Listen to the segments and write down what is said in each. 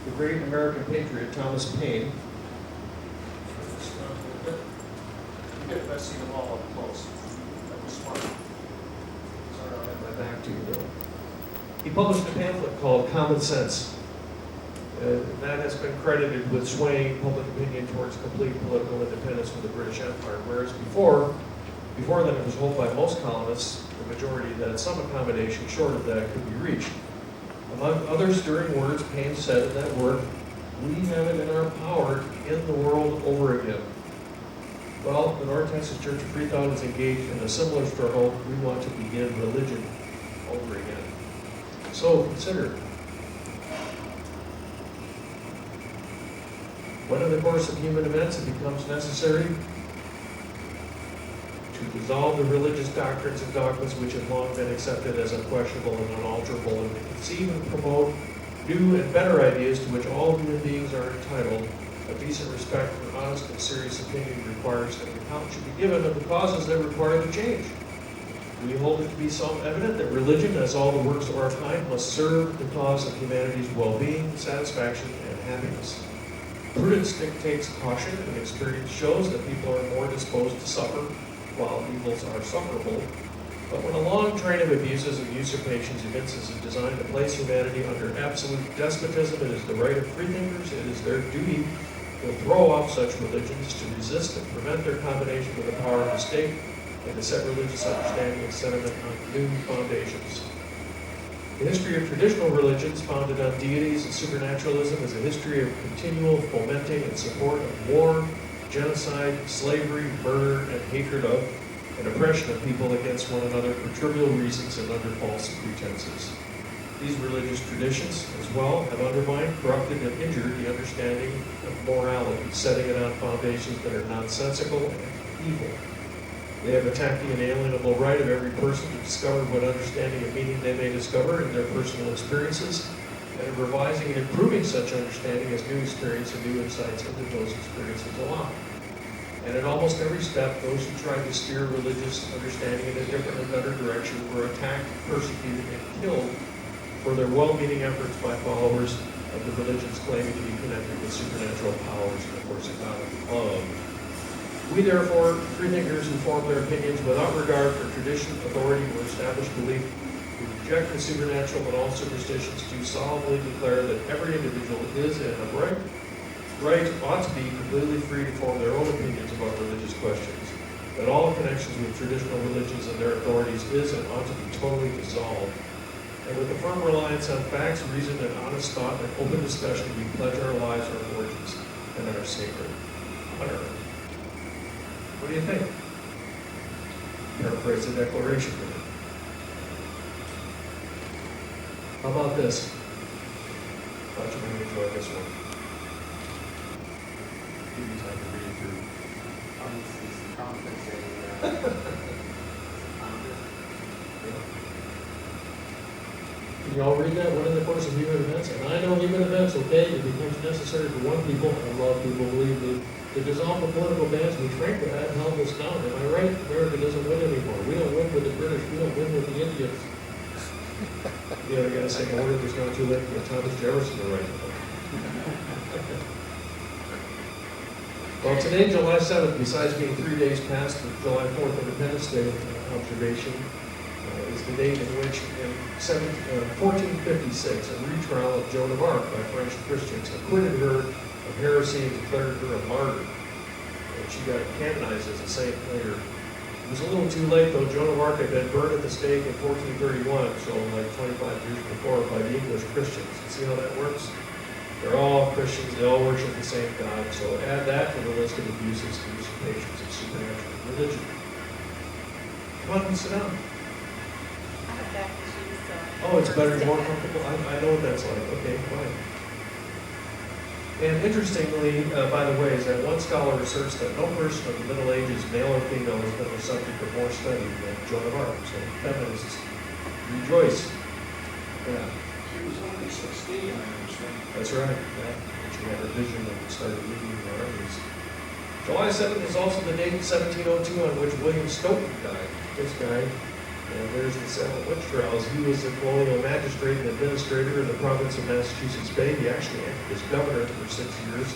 the great American patriot Thomas Paine. You get to see them all up close. That was smart. Sorry, I'll have my back to you though. He published a pamphlet called Common Sense. That has been credited with swaying public opinion towards complete political independence from the British Empire, whereas before then it was hoped by most colonists, the majority, that some accommodation short of that could be reached. Among other stirring words, Paine said in that work, "We have it in our power to end the world over again." Well, the North Texas Church of Freethought is engaged in a similar struggle. We want to begin religion over again. So consider, when in the course of human events it becomes necessary to dissolve the religious doctrines and dogmas which have long been accepted as unquestionable and unalterable, and to conceive and promote new and better ideas to which all human beings are entitled, a decent respect for honest and serious opinion requires that an account should be given of the causes that require the change. We hold it to be self-evident that religion, as all the works of our kind, must serve the cause of humanity's well-being, satisfaction, and happiness. Prudence dictates caution, and experience shows that people are more disposed to suffer while evils are sufferable. But when a long train of abuses and usurpations evinces a design to place humanity under absolute despotism, it is the right of freethinkers, it is their duty to throw off such religions, to resist and prevent their combination with the power of the state, and to set religious understanding and sentiment on new foundations. The history of traditional religions founded on deities and supernaturalism is a history of continual fomenting and support of war, genocide, slavery, murder, and hatred of, and oppression of people against one another for trivial reasons and under false pretenses. These religious traditions, as well, have undermined, corrupted, and injured the understanding of morality, setting it on foundations that are nonsensical and evil. They have attacked the inalienable right of every person to discover what understanding and meaning they may discover in their personal experiences, and of revising and improving such understanding as new experience and new insights into those experiences allow. And at almost every step, those who tried to steer religious understanding in a different and better direction were attacked, persecuted, and killed for their well-meaning efforts by followers of the religions claiming to be connected with supernatural powers and, of course, a God of love. We, therefore, freethinkers who form their opinions without regard for tradition, authority, or established belief, who reject the supernatural and all superstitions, do solemnly declare that every individual is and of right ought to be completely free to form their own opinions about religious questions, that all connections with traditional religions and their authorities is and ought to be totally dissolved, and with a firm reliance on facts, reason, and honest thought and open discussion, we pledge our lives, our fortunes, and our sacred honor. What do you think? Paraphrase the Declaration. How about this? Thought you might enjoy this one. Give you time to read it through. Can you all read that? When in the course of human events, and I know human events, okay, it becomes necessary for one people, and a lot of people believe that to dissolve the political bands we trained for that and held us down. Am I right? America doesn't win anymore. We don't win with the British. We don't win with the Indians. Yeah, I gotta say, I wonder if it's not too late to get Thomas Jefferson to write. Well, today, July 7th, besides being 3 days past the July 4th Independence Day observation, is the date in which, in 1456, a retrial of Joan of Arc by French Christians acquitted her of heresy and declared her a martyr. And she got canonized as a saint later. It was a little too late, though. Joan of Arc had been burned at the stake in 1431, so like 25 years before, by the English Christians. You see how that works? They're all Christians, they all worship the same God, so add that to the list of abuses and usurpations of supernatural religion. Come on, sit down. I have back issues, so. Oh, it's better, more comfortable? I know what that's like. Okay, fine. And interestingly, by the way, is that one scholar asserts that no person of the Middle Ages, male or female, has been the subject of more study than Joan of Arc. So feminists rejoice. Yeah. She was only 16, I understand. That's right. Yeah. And she had her vision and started leading the armies. July 7th is also the date in 1702 on which William Stoughton died. This guy And there's the Salem witch trials. He was a colonial magistrate and administrator in the province of Massachusetts Bay. He actually acted as governor for 6 years.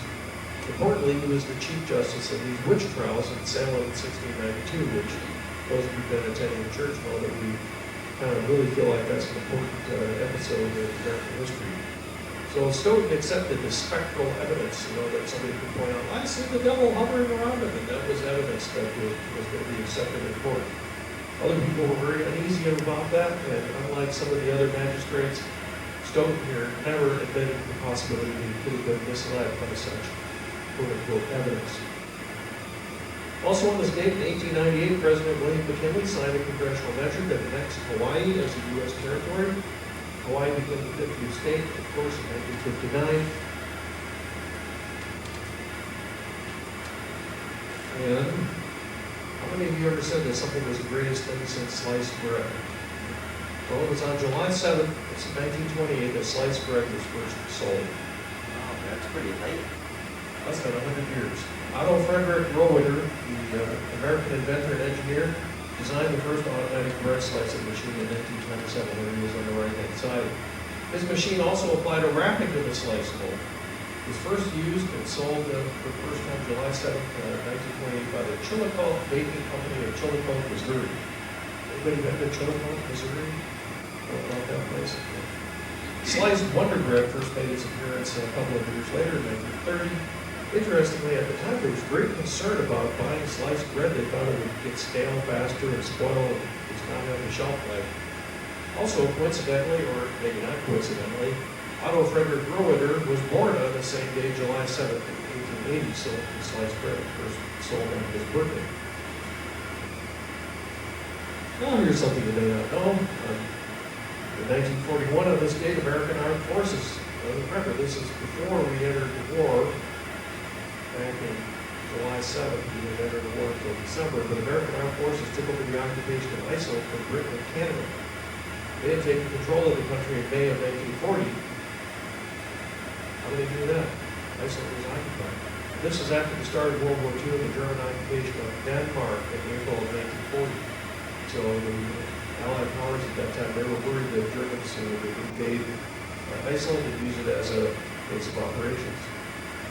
Importantly, he was the chief justice of these witch trials in Salem in 1692, which those of you who've been attending the church know that we kind of really feel like that's an important episode in American history. So Stoughton accepted the spectral evidence, that somebody could point out, I see the devil hovering around him, and that was evidence that was going to be accepted in court. Other people were very uneasy about that, and unlike some of the other magistrates, Stoughton here never admitted the possibility that he could have been misled by such quote-unquote evidence. Also on this date, in 1898, President William McKinley signed a congressional measure that annexed Hawaii as a U.S. territory. Hawaii became the 50th state, of course, in 1959. And how many of you ever said that something was the greatest thing since sliced bread? Well, it was on July 7th, 1928, that sliced bread was first sold. Wow, that's pretty late. Less than 100 years. Otto Frederick Rohrwitter, the American inventor and engineer, designed the first automatic bread slicing machine in 1927. There he is on the right-hand side. His machine also applied a wrapping to the slice mold. It was first used and sold for the first time July 7th, 1928 by the Chillicothe Baking Company of Chillicothe, Missouri. Anybody been to Chillicothe, Missouri? Don't know that place. Sliced Wonder Bread first made its appearance a couple of years later in 1930. Interestingly, at the time, there was great concern about buying sliced bread. They thought it would get stale faster and spoil and it's not have a shelf life. Also, coincidentally, or maybe not coincidentally, Otto Frederick Rohrwitter was born on the same day, July 7th, 1880, so the sliced bread was first sold on his birthday. Now, here's something you may not know. In 1941, on this date, American Armed Forces, remember, this is before we entered the war. Back in July 7th, we didn't enter the war until December, but American Armed Forces took over the occupation of Iceland from Britain and Canada. They had taken control of the country in May of 1940. How many knew that? Iceland was occupied. This is after the start of World War II and the German occupation of Denmark in April of 1940. So the Allied powers at that time, they were worried that Germans would invade Iceland and use it as a base of operations.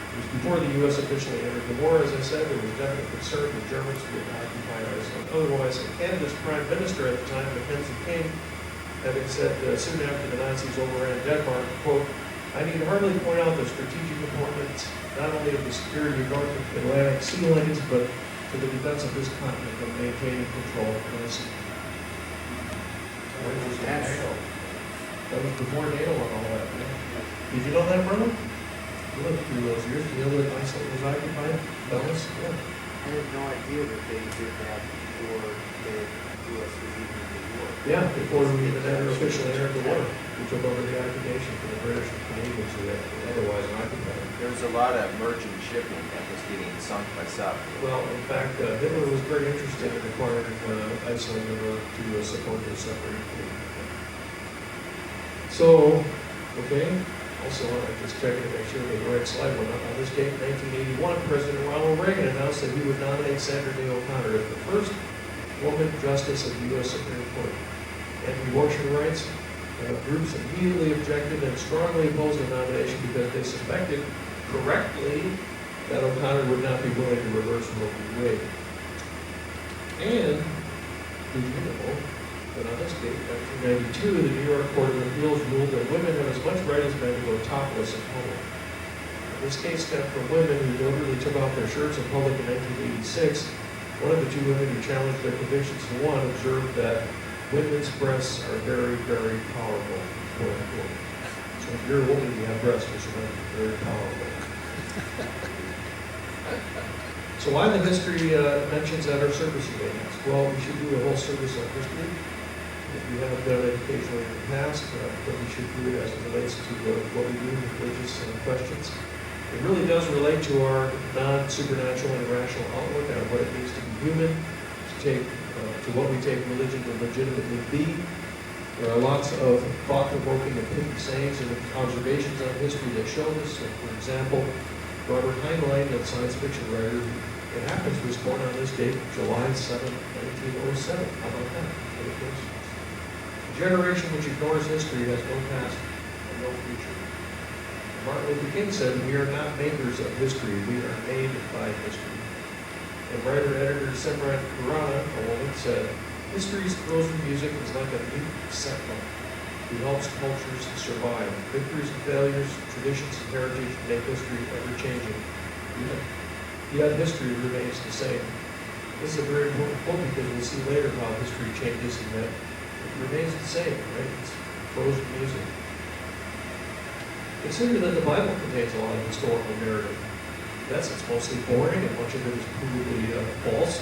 It was before the U.S. officially entered the war. As I said, there was definite concern that Germans would occupy Iceland. Otherwise, Canada's Prime Minister at the time, Mackenzie King, having said soon after the Nazis overran Denmark, quote, I need hardly point out the strategic importance not only of the security of North Atlantic sea lanes, but to the defense of this continent and maintaining control of Iceland. That was before NATO and all that. Did you know that, brother? You lived through those years. Did you know that Iceland was occupied? Bellis? Yeah. I had no idea that they did that before the U.S. was even in the war. Yeah, before we even officially entered the war. We took over the occupation from the British and Canadians who had otherwise occupied. There was a lot of merchant shipping that was getting sunk by sub. Well, in fact, Hitler was very interested in acquiring Iceland in order to support their separate fleet. So, okay, also I just checking to make sure the right slide went up. On this date, 1981, President Ronald Reagan announced that he would nominate Sandra Day O'Connor as the first woman justice of the U.S. Supreme Court. Anti-abortion rights groups immediately objected and strongly opposed the nomination because they suspected correctly that O'Connor would not be willing to reverse Roe v. Wade. And, did you know that on this date, 1992, the New York Court of Appeals ruled that women have as much right as men to go topless in public. This case stemmed from women who deliberately took off their shirts in public in 1986. One of the two women who challenged their convictions to one observed that women's breasts are very, very powerful, quote unquote. So if you're a woman, you have breasts, which are very powerful. So why the history mentions at our service you may ask? Well, we should do a whole service on history. If you haven't done it occasionally in the past, then we should do it as it relates to what we do with religious questions. It really does relate to our non-supernatural and rational outlook on what it means to be human, to what we take religion to legitimately be. There are lots of thought-provoking and pithy sayings and observations on history that show this. So, for example, Robert Heinlein, a science fiction writer, it happens was born on this date, July 7, 1907. How about that? generation which ignores history has no past and no future. Martin Luther King said, "We are not makers of history, we are made by history." And writer-editor Simran Khurana, a woman, said, "History's frozen music is like a mute sentinel who helps cultures survive. Victories and failures, traditions and heritage make history ever-changing. Yet history remains the same." This is a very important quote because we'll see later how history changes and that it remains the same, right? It's frozen music. Consider that the Bible contains a lot of historical narrative. Yes, it's mostly boring and much of it is provably false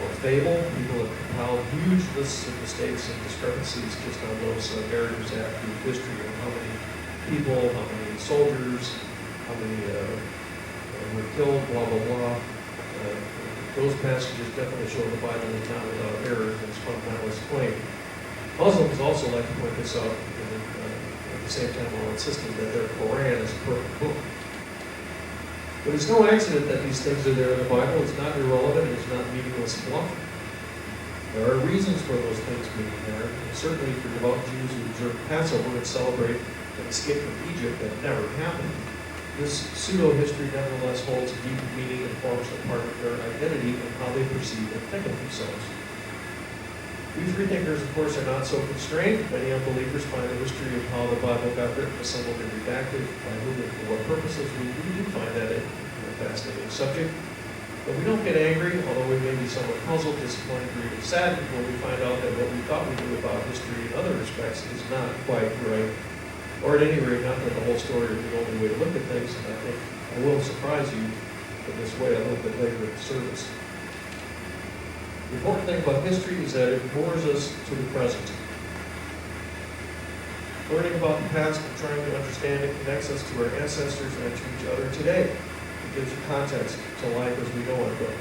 or fable. People have compiled huge lists of mistakes and discrepancies just on those narratives after history of how many people, how many soldiers, how many were killed, blah, blah, blah. Those passages definitely show the Bible is not without error, as fundamentalists claim. Muslims also like to point this out, and at the same time while insisting that their Quran is a perfect book. But it's no accident that these things are there in the Bible. It's not irrelevant. It's not meaningless fluff. There are reasons for those things being there. And certainly for devout Jews who observe Passover and celebrate an escape from Egypt that never happened. This pseudo-history nevertheless holds deep meaning and forms a part of their identity and how they perceive and think of themselves. We freethinkers, of course, are not so constrained. Many unbelievers find the history of how the Bible got written, assembled, and redacted, by whom and for what purposes. We do find that a fascinating subject. But we don't get angry, although we may be somewhat puzzled, disappointed, or even saddened when we find out that what we thought we knew about history in other respects is not quite right. Or at any rate, not that the whole story is the only way to look at things, and I think I will surprise you in this way a little bit later in the service. The important thing about history is that it moors us to the present. Learning about the past and trying to understand it connects us to our ancestors and to each other today. It gives you context to life as we know it. But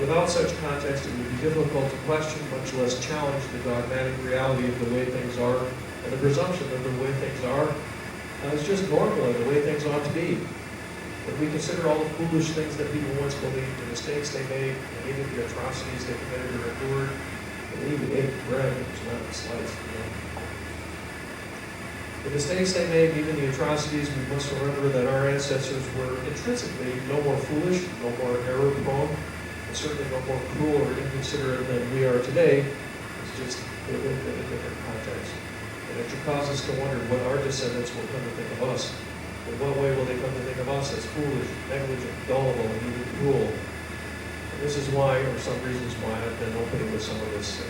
without such context, it would be difficult to question, much less challenge, the dogmatic reality of the way things are and the presumption that the way things are is just normal and the way things ought to be. When we consider all the foolish things that people once believed, the mistakes they made, and even the atrocities they committed or endured, and even ate bread that was not sliced. The mistakes they made, even the atrocities, we must remember that our ancestors were intrinsically no more foolish, no more error-prone, and certainly no more cruel or inconsiderate than we are today. It's just they lived in a different context. And it should cause us to wonder what our descendants will come to think of us. In what way will they come to think of us as foolish, negligent, gullible, and even cruel? And this is why, or some reasons why, I've been opening with some of this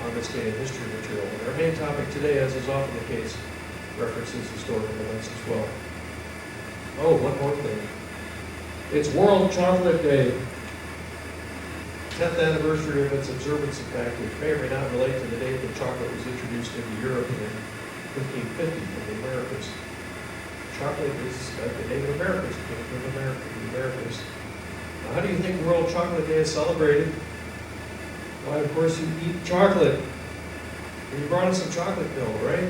on this day in history material. And our main topic today, as is often the case, references historical events as well. Oh, one more thing. It's World Chocolate Day. 10th anniversary of its observance, in fact, which may or may not relate to the date that chocolate was introduced into Europe in 1550 from the Americas. Chocolate is like the Native Americans, came from America, the Americas. Now, how do you think World Chocolate Day is celebrated? Why, of course, you eat chocolate. And you brought us some chocolate milk, right?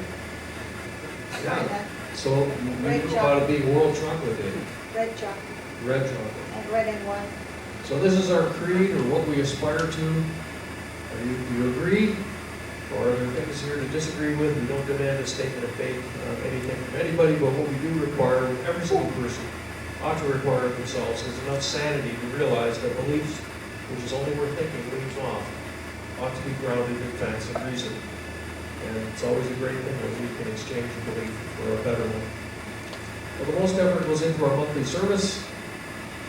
Yeah. So you knew about it being World Chocolate Day. Red chocolate. Red chocolate. And red and white. So this is our creed, or what we aspire to. Do you agree? Or are there things here to disagree with? We don't demand a statement of faith on anything from anybody, but what we do require, every single person ought to require of themselves, is enough sanity to realize that beliefs, which is only worth thinking, leaves off, ought to be grounded in facts and reason. And it's always a great thing when we can exchange a belief for a better one. Well, the most effort goes into our monthly service.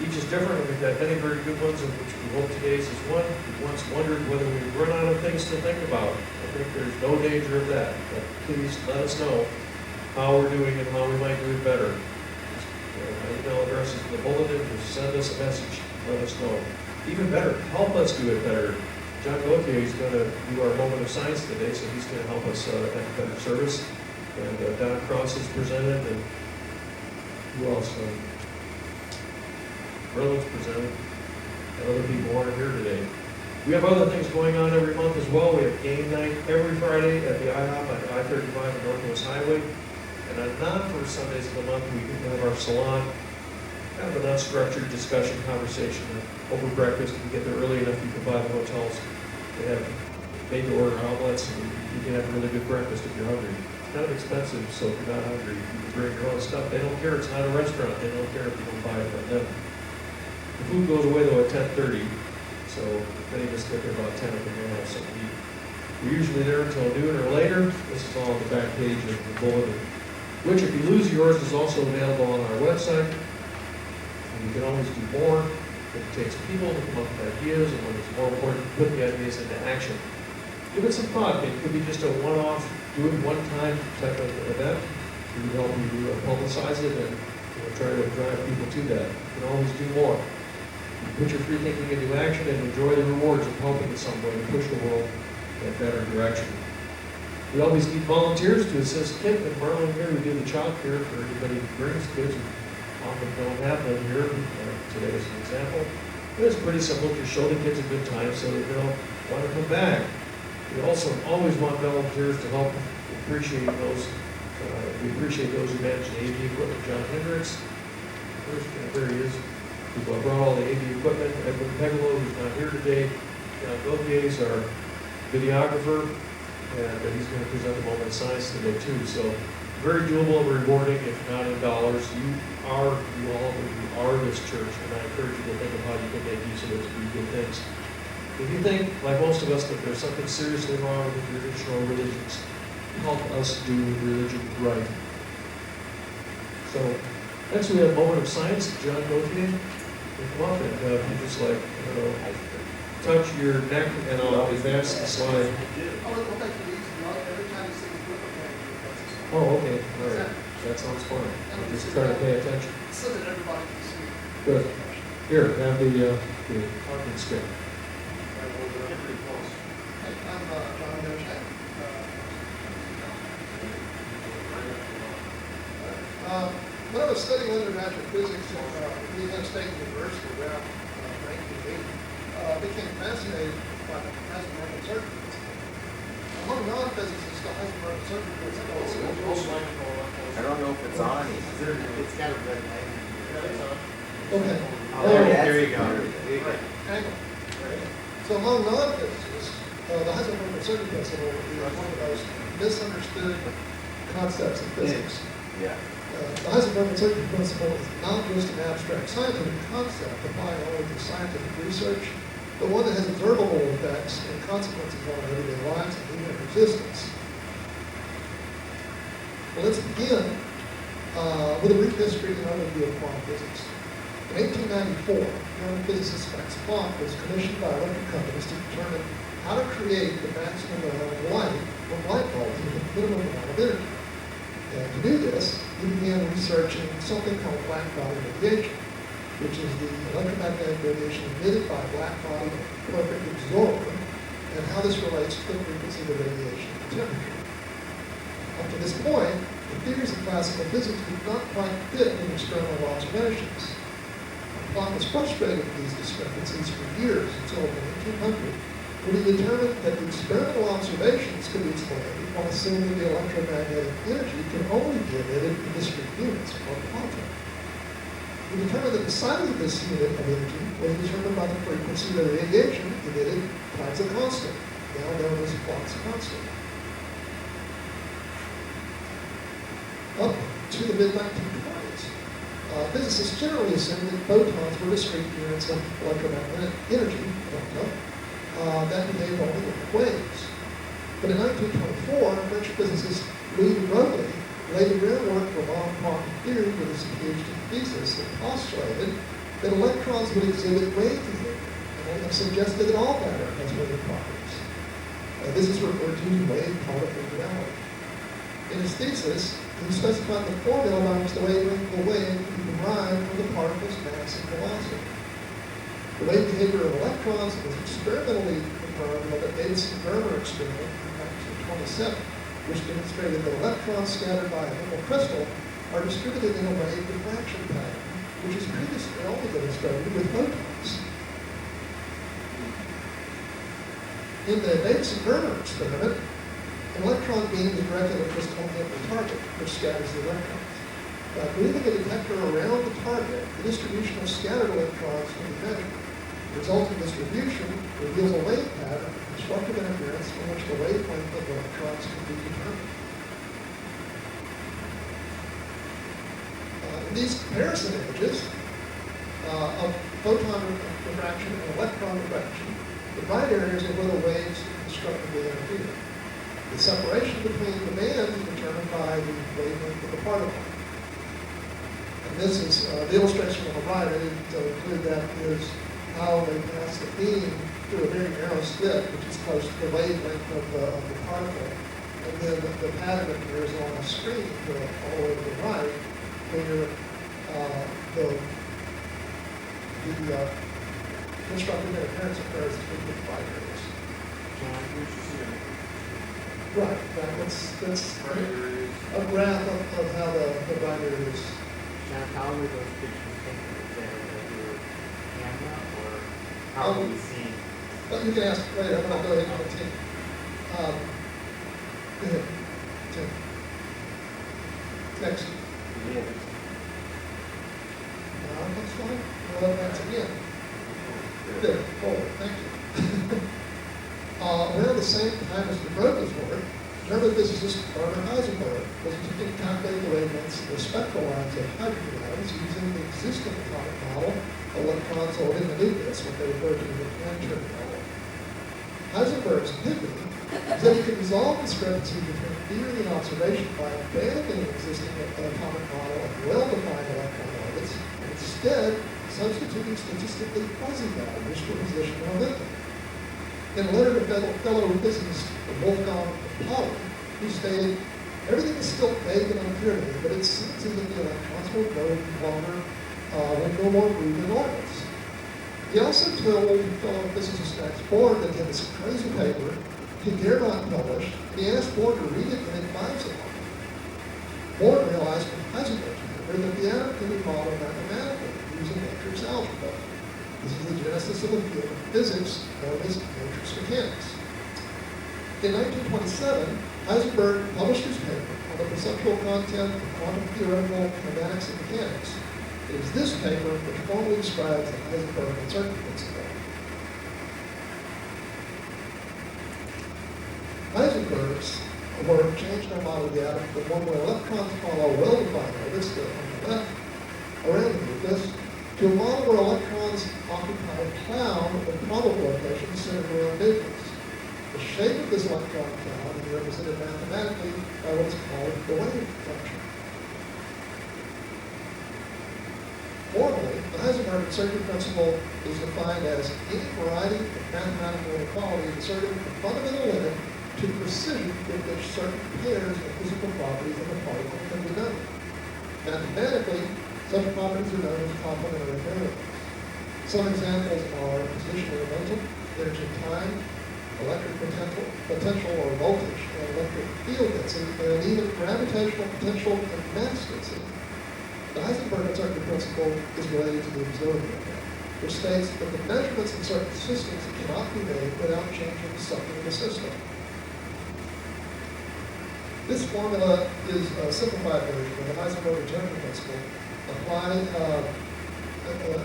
Each is different, and we've had many very good ones, of which we hope today's is one. We once wondered whether we'd run out of things to think about. I think there's no danger of that, but please let us know how we're doing and how we might do it better. My email address is in the bulletin. Just send us a message. Let us know. Even better, help us do it better. John Gauthier is going to do our moment of science today, so he's going to help us have a better service. And Don Cross is presented, and who else? Merlin's presented, and other people aren't here today. We have other things going on every month as well. We have game night every Friday at the IHOP on I-35 and Northwest Highway. And on non-first Sundays of the month, we have our salon, kind of an unstructured discussion, conversation over breakfast. If you get there early enough, you can buy the hotels. They have made-to-order omelets, and you can have a really good breakfast if you're hungry. It's kind of expensive, so if you're not hungry, you can bring your own stuff. They don't care, it's not a restaurant, they don't care if you don't buy it from them. The food goes away though at 10:30, so if any of us get there about 10, we can have something to eat. We're usually there until noon or later. This is all on the back page of the bulletin, which if you lose yours is also available on our website. And you can always do more. It takes people to come up with ideas, and when it's more important, put the ideas into action. Give it some thought. It could be just a one-off, do it one-time type of event. We would help you publicize it and try to drive people to that. You can always do more. Put your free thinking into action and enjoy the rewards of helping in some way to push the world in a better direction. We always need volunteers to assist Kip and Marlon here. We do the child care for anybody who brings kids who often don't have them here. Today is an example. But it's pretty simple. Just show the kids a good time so that they'll want to come back. We also always want volunteers to help appreciate those. We appreciate those who manage the AV equipment. John Hendricks, there he is, who brought all the AV equipment. Edwin Pegalo, who's not here today. John Gaudier is our videographer, and he's going to present the moment of science today too. So very doable and rewarding, if not in dollars. You all are this church, and I encourage you to think of how you can make use of it to do good things. If you think, like most of us, that there's something seriously wrong with the traditional religions, help us do religion right. So next we have a moment of science. John Gauthier, come up and you just like, touch your neck and I'll advance the slide. Every time you see the book, Oh, okay, all right. That sounds fun. I'm just trying to pay attention. so that everybody can see. Good. Here, have the talking stick. I'm John Gaudier. When I was studying undergraduate physics at Louisiana State University around 1980, I became fascinated by the Heisenberg circuit. Among non-physicists, the Heisenberg circuit was I don't know if it's on. It's got a red light. okay. Oh, there you go. There you go. Angle. So among non-physicists, the Heisenberg circuit principle is one of the most misunderstood concepts in physics. Yeah. The Heisenberg circuit principle is not just an abstract scientific concept applied only to scientific research, but one that has observable effects and consequences on our everyday lives and human existence. Well, let's begin with a brief history and overview of quantum physics. In 1894, German physicist Max Planck was commissioned by electric companies to determine how to create the maximum amount of light from light bulbs with a minimum amount of energy. And to do this, he began researching something called black body radiation, which is the electromagnetic radiation emitted by a black body perfect absorber, and how this relates to the frequency of the radiation and temperature. Up to this point, the theories of classical physics did not quite fit in experimental observations. Planck was frustrated with these discrepancies for years until in 1800, when he determined that the experimental observations could be explained by assuming that the electromagnetic energy can only be emitted in discrete units, or quanta. He determined that the size of this unit of energy was determined by the frequency of the radiation emitted times a constant, now known as Planck's constant. Up to the mid-1920s, physicists generally assumed that photons were discrete units of electromagnetic energy, that behaved only in waves. But in 1924, French physicist Louis de Broglie laid the groundwork for modern quantum theory with his PhD thesis that postulated that electrons would exhibit wave behavior, and suggested that all matter has wave properties. This is referred to as wave-particle duality. In his thesis, he specified the formula by which the wavelength of a wave can be derived from the particle's mass and velocity. The wave behavior of electrons was experimentally confirmed by the Davidson-Germer experiment in 1927, which demonstrated that electrons scattered by a nickel crystal are distributed in a wave diffraction pattern, which is previously only demonstrated with photons. In the Davidson-Germer experiment, an electron beam is directed at a crystal empty target, which scatters the electrons. By moving a detector around the target, the distribution of scattered electrons can be measured. The resulting distribution reveals a wave pattern of constructive interference from which the wavelength of electrons can be determined. In these comparison images of photon refraction and electron refraction, the bright areas are where the waves constructively interfere. The separation between the bands is determined by the wavelength of the particle. And this is the illustration on the right. I didn't include that, is how they pass the beam through a very narrow slit, which is close to the wavelength of the particle. And then the pattern appears on the screen all the way to the right, where the constructive interference occurs between the bright areas. Right, that's a graph of how the bright areas. John, how were those pictures taken? Is that your camera, or how do we see? Well, you can ask later. I'm going to go ahead and continue. Go ahead, Tim. Next. Yeah. Next slide. Well, that's again. Good. Forward. Thank you. Around the same time as the Broca's work, German physicist Werner Heisenberg was attempting to calculate the wavelengths of the spectral lines of hydrogen atoms using the existing atomic model of electrons holding the nucleus, what they refer to as the Planetary model. Heisenberg's epiphany is that he could resolve discrepancy between theory and observation by abandoning the existing atomic model of well-defined electron orbits and instead substituting statistically fuzzy values for position and momentum. In a letter to fellow physicist Wolfgang Pauli, he stated, "Everything is still vague and unclear to me, but it seems as if the electrons will go longer, will no more move in orbits." He also told fellow physicist Max Born that he had this crazy paper he dared not publish, and he asked Born to read it and advise him on it. Born realized from Heisenberg's paper that the atom can be modeled mathematically using matrix algebra. This is the genesis of the field of physics known as matrix mechanics. In 1927, Heisenberg published his paper on the perceptual content of quantum theoretical kinematics and mechanics. It is this paper which formally describes the Heisenberg uncertainty principle. Heisenberg's work changed our model of the atom from one where electrons follow well-defined orbits on the left around the nucleus to a model where electrons occupy a cloud of probable locations centered around nucleus. The shape of this electron cloud is represented mathematically by what is called the wave function. Formally, the Heisenberg uncertainty principle is defined as any variety of mathematical inequality inserted with a fundamental limit to precision with which certain pairs of physical properties of a particle can be known. Mathematically, such properties are known as complementary variables. Some examples are position and momentum, energy and time, electric potential or voltage, and electric field density, and even gravitational potential and mass density. The Heisenberg uncertainty principle is related to the observable effect, which states that the measurements in certain systems cannot be made without changing something in the system. This formula is a simplified version of the Heisenberg uncertainty principle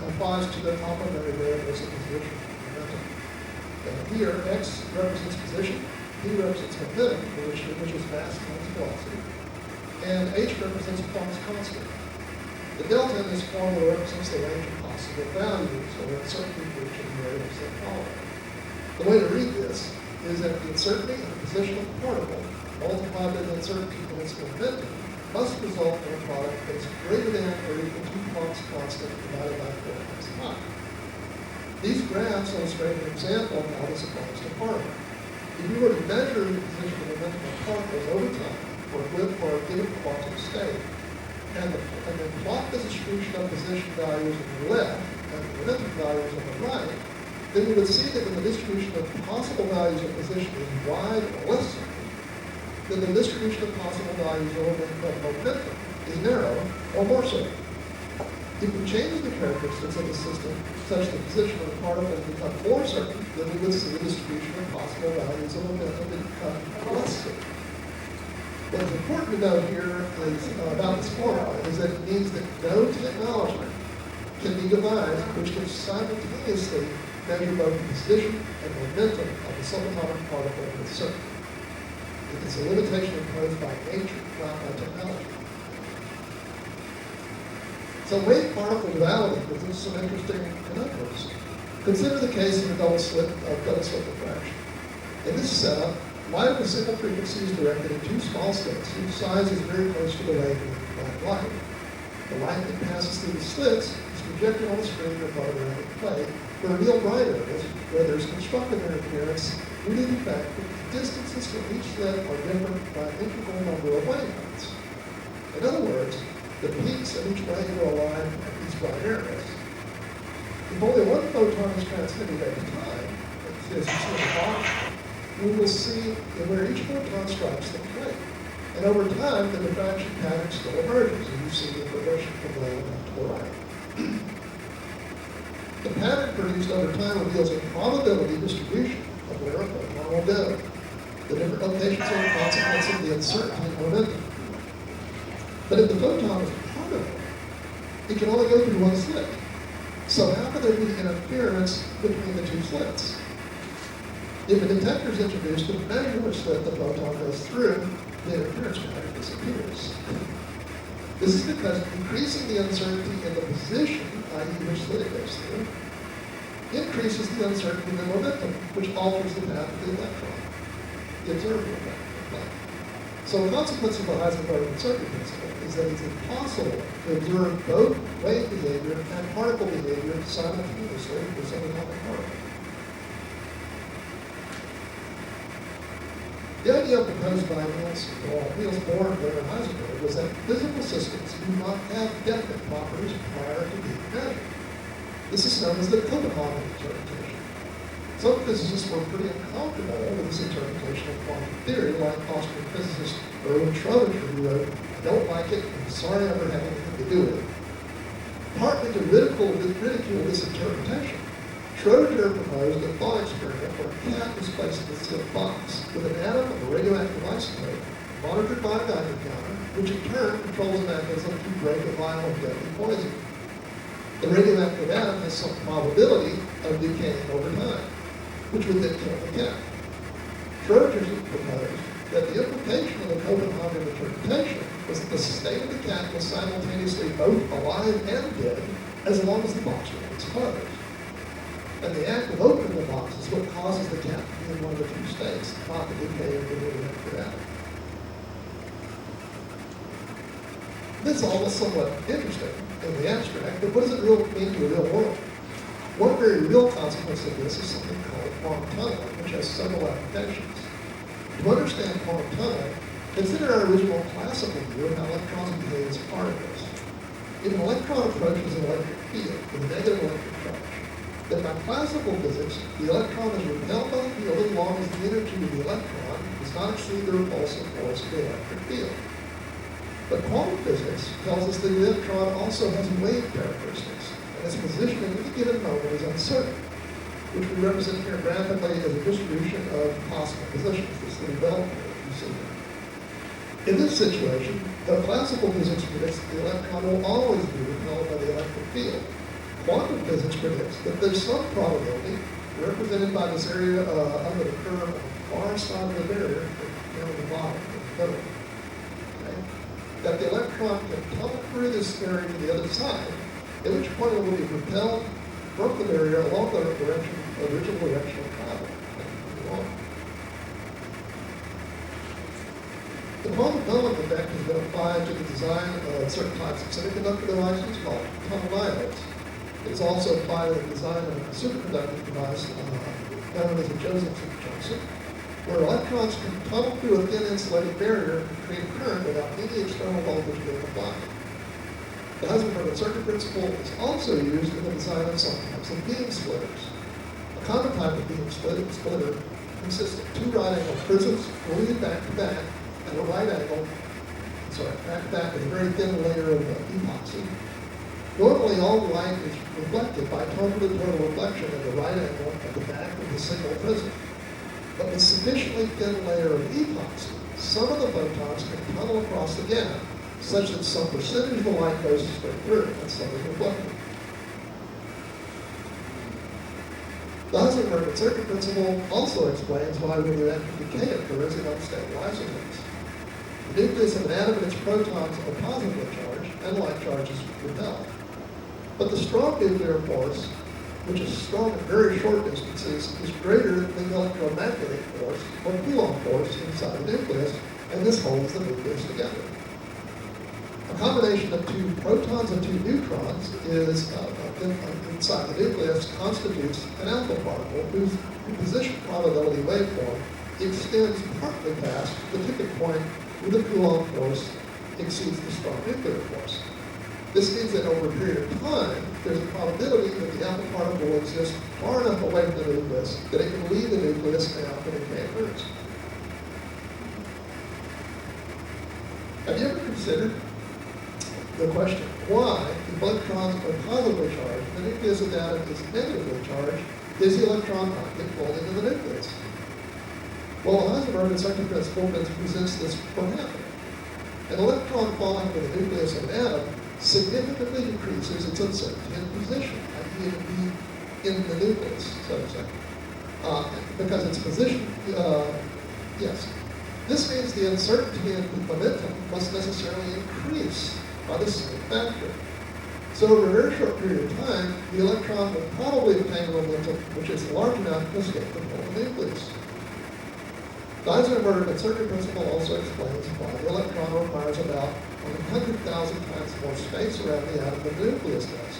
applies to the complementary variables of position and momentum. Here, x represents position, p represents momentum, which is mass times velocity, and h represents Planck's constant. The delta in this formula represents the range of possible values or uncertainty for each of the variables that follow. The way to read this is that the uncertainty and the position of the particle multiplied by the uncertainty in its momentum must result in a product that is greater than or equal to Planck's constant divided by 4 times time. These graphs illustrate an example of how this applies to particles. If you were to measure the position and momentum of particles over time for a given quantum state, and then plot the distribution of position values on the left and the momentum values on the right, then we would see that when the distribution of possible values of position is wide or less certain, then the distribution of possible values of momentum is narrow or more certain. If we change the characteristics of the system such that the position of the particles become more certain, then we would see the distribution of possible values of momentum become less certain. What is important to know here is about this formula is that it means that no technology can be devised which can simultaneously measure both the position and momentum of the subatomic particle in its circuit. It is a limitation imposed by nature, not by technology. So wave-particle duality presents some interesting conundrums. Consider the case of a double slit diffraction. In this setup, light of a single frequency is directed at two small slits whose size is very close to the wavelength of light. The light that passes through the slits is projected on the screen or photographic plate for real bright areas where there's constructive interference due to the fact that the distances from each slit are different by an integral number of wavelengths. In other words, the peaks of each wave are aligned at these bright areas. If only one photon is transmitted at a time, as you see in the bottom, we will see where each photon strikes the plate. And over time, the diffraction pattern still emerges, and you see the progression from the left to the right. The pattern produced over time reveals a probability distribution of where a photon will go. The different locations are a consequence of the uncertainty and momentum. But if the photon is part of it, it can only go through one slit. So how could there be interference between the two slits? If a detector is introduced to measure which slit the photon goes through, the interference pattern disappears. This is because increasing the uncertainty in the position, i.e. which slit it goes through, increases the uncertainty in the momentum, which alters the path of the electron, the observable path of the light. So a consequence of the Heisenberg uncertainty principle is that it's impossible to observe both wave behavior and particle behavior simultaneously with subatomic particle. The idea proposed by Niels Bohr and Werner Heisenberg was that physical systems do not have definite properties prior to being measured. This is known as the Copenhagen interpretation. Some physicists were pretty uncomfortable with this interpretation of quantum theory, like Austrian physicist Erwin Schrödinger, who wrote, "I don't like it, I'm sorry I ever had anything to do with it." Partly to ridicule this interpretation, Schrödinger proposed a thought experiment where a cat was placed in a sealed box with an atom of a radioactive isotope monitored by a Geiger counter, which in turn controls a mechanism to break a vial of deadly poison. The radioactive atom has some probability of decaying over time, which would then kill the cat. Schrödinger proposed that the implication of the Copenhagen interpretation was that the state of the cat was simultaneously both alive and dead as long as the box remains closed. And the act of opening the box is what causes the cat to be in one of the two states, not the decay of the radioactive atom. This all is somewhat interesting in the abstract, but what does it really mean to the real world? One very real consequence of this is something called quantum tunneling, which has several applications. To understand quantum tunneling, consider our original classical view of how electrons behave as particles. If an electron approaches an electric field with a negative electric charge, then by classical physics, the electron is repelled by the field as long as the energy of the electron does not exceed the repulsive force of the electric field. But quantum physics tells us that the electron also has wave characteristics, and its position at any given moment is uncertain, which we represent here graphically as a distribution of possible positions, this little bell curve you see here. In this situation, the classical physics predicts that the electron will always be repelled by the electric field. Quantum physics predicts that there's some probability, represented by this area under the curve on the far side of the barrier, down at the bottom, in the middle, okay, that the electron can tunnel through this area to the other side, at which point it will be repelled from the barrier along the original direction of travel. The quantum tunneling effect has been applied to the design of certain types of semiconductor devices called tunnel diodes. It's also applied to the design of a superconducting device known as a Josephson junction, where electrons can tunnel through a thin insulated barrier and create current without any external voltage being applied. The Heisenberg uncertainty principle is also used in the design of some types of beam splitters. A common type of beam splitter consists of two right-angled prisms glued back-to-back at a back-to-back with a very thin layer of epoxy. Normally, all light is reflected by total-to-total reflection at the right angle at the back of the single prism. But with sufficiently thin layer of epoxy, some of the photons can tunnel across the gap, such that some percentage of the light goes straight through, and some is reflected. The Heisenberg circuit principle also explains why radioactive decay occurs in unstable isotopes. The nucleus of an atom and its protons are positively charged, and like charges repel. But the strong nuclear force, which is strong at very short distances, is greater than the electromagnetic force, or Coulomb force, inside the nucleus, and this holds the nucleus together. A combination of two protons and two neutrons is inside the nucleus constitutes an alpha particle whose position probability waveform extends partly past the tipping point where the Coulomb force exceeds the strong nuclear force. This means that over a period of time, there's a probability that the alpha particle will exist far enough away from the nucleus that it can leave the nucleus and alpha decay occurs. Have you ever considered the question, why, if electrons are positively charged, the nucleus of the atom is negatively charged, is the electron not get pulled into the nucleus? Well, the Heisenberg circuit principle presents this for happening. An electron falling to the nucleus of an atom significantly decreases its uncertainty in position, i.e. it will be in the nucleus, so to say. Because its position, yes. This means the uncertainty in momentum must necessarily increase by the same factor. So over a very short period of time, the electron will probably obtain momentum which is large enough to escape the whole nucleus. The Heisenberg circuit principle also explains why the electron requires about 100,000 times more space around the atom than the nucleus does.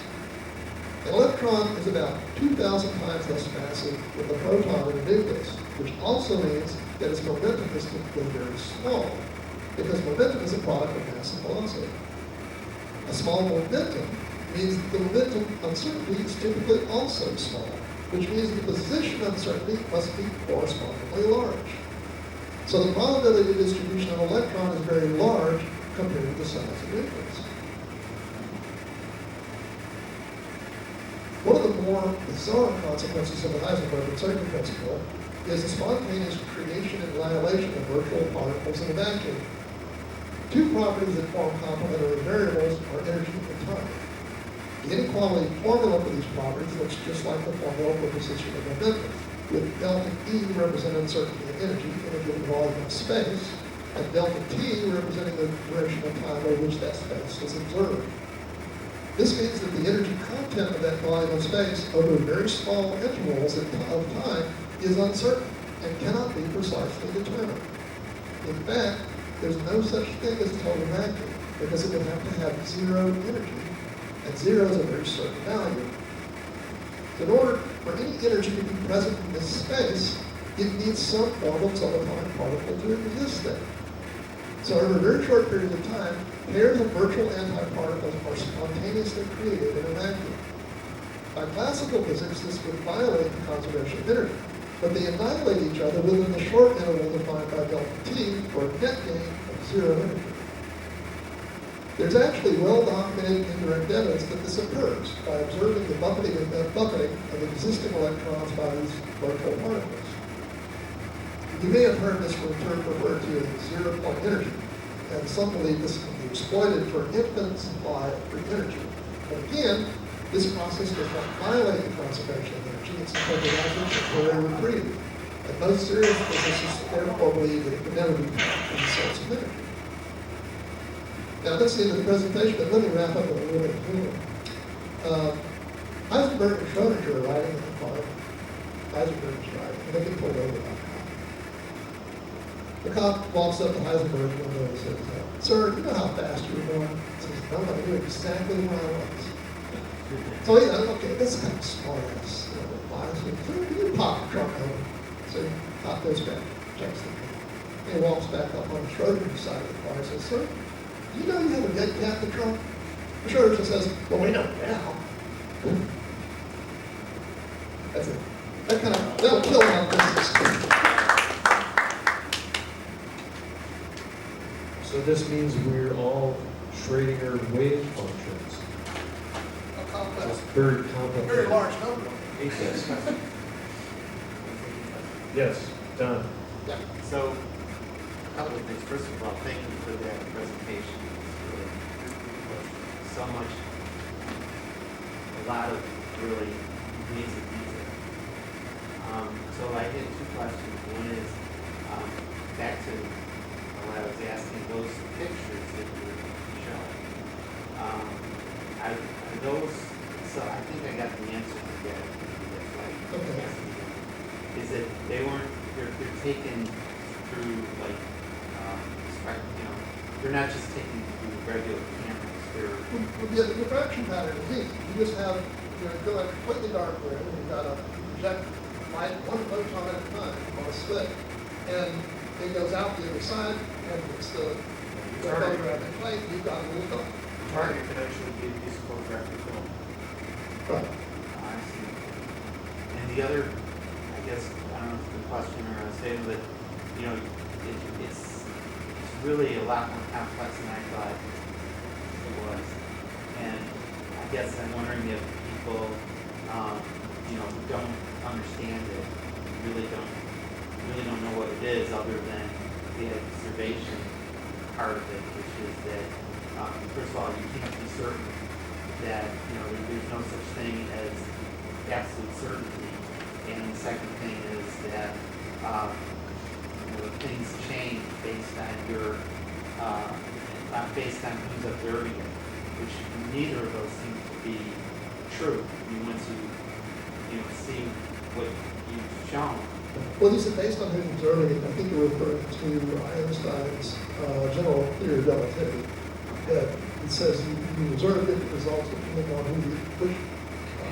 An electron is about 2,000 times less massive than the proton in the nucleus, which also means that its momentum is typically very small, because momentum is a product of mass and velocity. A small momentum means that the momentum uncertainty is typically also small, which means the position uncertainty must be correspondingly large. So the probability distribution of an electron is very large compared to the size of the nucleus. One of the more bizarre consequences of the Heisenberg circuit principle is the spontaneous creation and annihilation of virtual particles in a vacuum. Two properties that form complementary variables are energy and time. The inequality formula for these properties looks just like the formula for position and momentum, with delta E representing uncertainty and energy in a given volume of space, and delta T representing the duration of time over which that space is observed. This means that the energy content of that volume of space over very small intervals of time is uncertain and cannot be precisely determined. In fact, there's no such thing as total vacuum, because it would have to have zero energy, and zero is a very certain value. So in order for any energy to be present in this space, it needs some form of subatomic particle to exist there. So over a very short period of time, pairs of virtual antiparticles are spontaneously created in a vacuum. By classical physics, this would violate the conservation of energy, but they annihilate each other within the short interval defined by delta T for a net gain of zero energy. There's actually well-documented indirect evidence that this occurs by observing the buffeting of existing electrons by these virtual particles. You may have heard this term referred to as zero-point energy, and some believe this can be exploited for infinite supply of free energy. But again, this process does not violate the conservation of energy. It's simply a temporary reprieve. And most serious physicists therefore believe that it can never be any source of energy. Now, that's the end of the presentation, but let me wrap up with a little bit of humor. Heisenberg and Schrodinger are riding in the car. Heisenberg is driving, and they get pulled over by a cop. The cop walks up to Heisenberg's window and says, "Sir, do you know how fast you were going?" He says, "No, I knew exactly where I was." So, okay, that's kind of smart ass. You pop the trunk over. So the cop goes back, checks the trunk. And he walks back up on the Schrodinger's side of the car and says, "Sir, do you know you have a dead cat in the trunk?" The Schrodinger says, "Well, we know now." That's it. That'll kill my business. So this means we're all Schrodinger wave functions. It's very complicated. Very large number. Yes. Yes, Don. Yeah. So, a couple of things. First of all, thank you for that presentation. It's really so much, a lot of really amazing detail. So I had two questions. One is, back to what I was asking, those pictures that you were showing. Are those, so I think I got the answer to that. That's right. Okay. Is that they weren't, they're taken through like, they're not just taken through regular cameras, they're. Well, the diffraction pattern is easy. You just have, go a completely dark room, and you've got a project light, one photon at a time on a slit, and it goes out the other side, and it's the photographic plate, you've got a little dark. Target can actually be a piece of photographic film. Right. I see. And the other, I guess, I don't know if it's a question or a statement, but, it's really a lot more complex than I thought it was. And I guess I'm wondering if people, who don't understand it, really don't know what it is other than the observation part of it, which is that, first of all, you can't be certain that, there's no such thing as absolute certainty. And the second thing is that, things change based on your, based on who's observing it, which neither of those seem to be true. I mean, once you, see what you've shown. Well, this is based on who's observing it. I think you're referring to Einstein's general theory of relativity. That it says you observe different results depending on which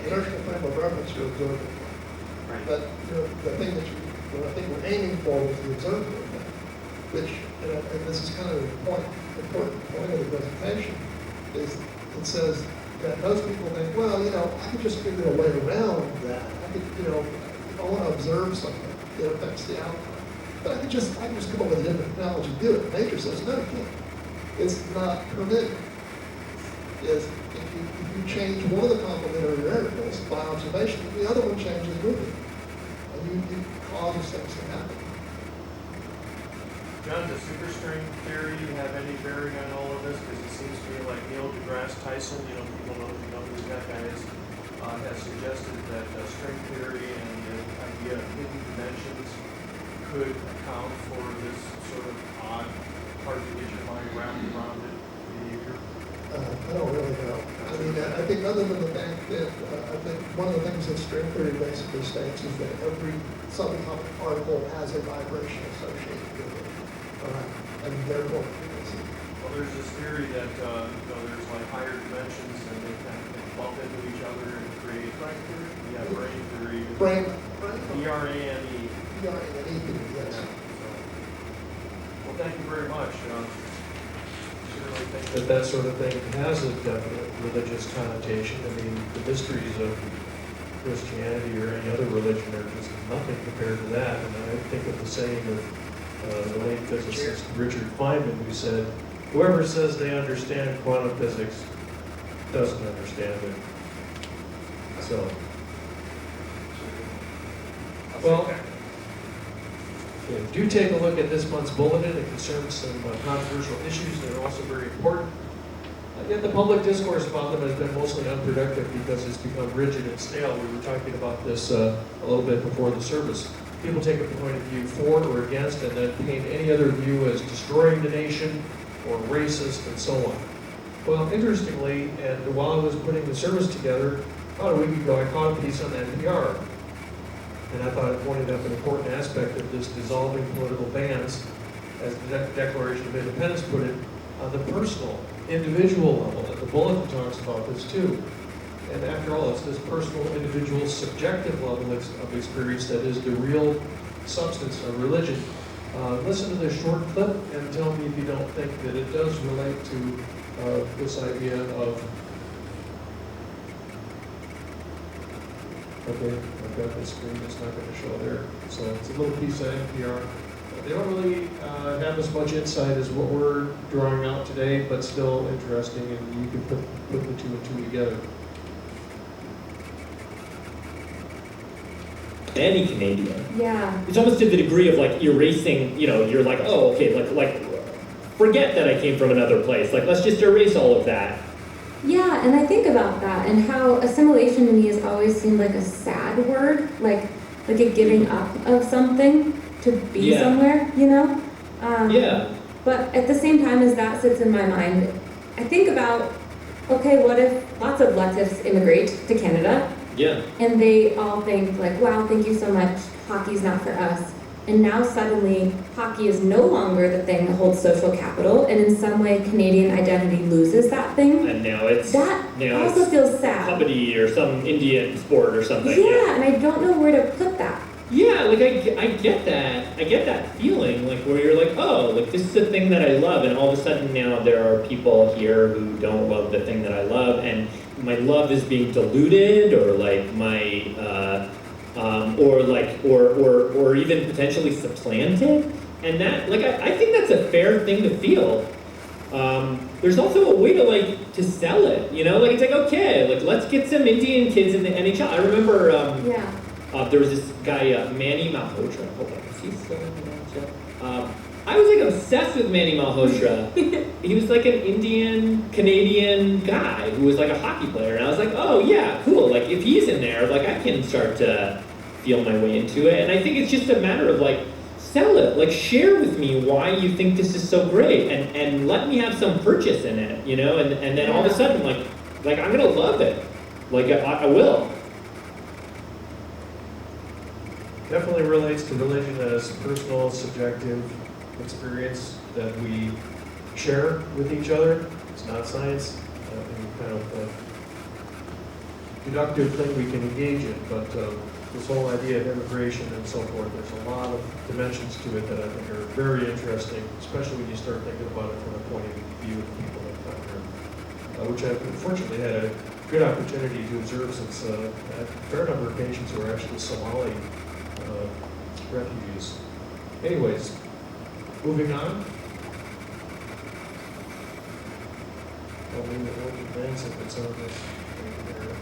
inertial frame of reference you're observing. Right. But the thing that what I think we're aiming for is the observer effect, which, and this is kind of the important point of the presentation, is it says that most people think, well, I could just figure a way around that. I could, if I want to observe something, it affects the outcome. But I could just come up with a different technology to do it. Nature says, no, you can't. It's not permitted. If you change one of the complementary variables by observation, the other one changes with it. And you cause things to happen. John, does superstring theory have any bearing on all of this? Because it seems to me like Neil deGrasse Tyson, people know who that guy is, has suggested that string theory and the idea of hidden dimensions could account for this sort of odd, hard to get your mind wrapped around it behavior. I don't really know. I mean, I think other than the fact that I think one of the things that string theory basically states is that every subatomic particle has a vibration associated with it. And therefore, Well, there's this theory that there's like higher dimensions and they kind of bump into each other and create brain theory. Yeah, brain theory. brain, E-R-A-N-E. E-R-A-N-E theory, yes. Well, thank you very much. Certainly think that sort of thing has a definite religious connotation. I mean, the mysteries of Christianity or any other religion are just nothing compared to that. And I think of the saying of the late physicist Richard Feynman, who said, whoever says they understand quantum physics doesn't understand it. So, well, do take a look at this month's bulletin. It concerns some controversial issues that are also very important. Yet the public discourse about them has been mostly unproductive because it's become rigid and stale. We were talking about this a little bit before the service. People take a point of view for or against and then paint any other view as destroying the nation or racist and so on. Well, interestingly, and while I was putting the service together, about a week ago I caught a piece on NPR. And I thought it pointed up an important aspect of this dissolving political bands, as the Declaration of Independence put it, on the personal, individual level. And the bulletin talks about this too. And after all, it's this personal, individual, subjective level of experience that is the real substance of religion. Listen to this short clip and tell me if you don't think that it does relate to this idea of... Okay, I've got this screen, it's not going to show there. So it's a little piece of NPR. They don't really have as much insight as what we're drawing out today, but still interesting, and you can put the two and two together. Any Canadian. Yeah. It's almost to the degree of like erasing, you're like, oh, okay, like forget that I came from another place. Like, let's just erase all of that. Yeah, and I think about that and how assimilation to me has always seemed like a sad word. Like, like a giving up of something to be Yeah. somewhere, you know? Yeah. But at the same time as that sits in my mind, I think about, okay, what if lots of leftists immigrate to Canada Yeah. and they all think like, wow, thank you so much, hockey's not for us. And now suddenly hockey is no longer the thing that holds social capital, and in some way Canadian identity loses that thing. And now it's That now also it's feels sad. Kabaddi or some Indian sport or something. Yeah, and I don't know where to put that. Yeah, like I get that. I get that feeling, like where you're like, oh, like this is a thing that I love, and all of a sudden now there are people here who don't love the thing that I love, and my love is being diluted, or like my, or even potentially supplanted, and that, like, I think that's a fair thing to feel. There's also a way to to sell it, you know, like it's like, okay, like let's get some Indian kids in the NHL. I remember, Yeah. there was this guy, Manny Malhotra. Hold on, is he still in the NHL? I was like obsessed with Manny Malhotra. He was like an Indian Canadian guy who was like a hockey player, and I was like, oh yeah, cool. Like if he's in there, like I can start to feel my way into it. And I think it's just a matter of like, sell it, like share with me why you think this is so great, and let me have some purchase in it, you know. And then all of a sudden, like I'm gonna love it. Like I will. Definitely relates to religion as personal, subjective experience that we share with each other. It's not science, any kind of deductive thing we can engage in, but this whole idea of immigration and so forth, there's a lot of dimensions to it that I think are very interesting, especially when you start thinking about it from the point of view of people that come here, which I've unfortunately had a good opportunity to observe since a fair number of patients who are actually Somali refugees. Anyways, moving on. I'll leave it open things if it's on this right here.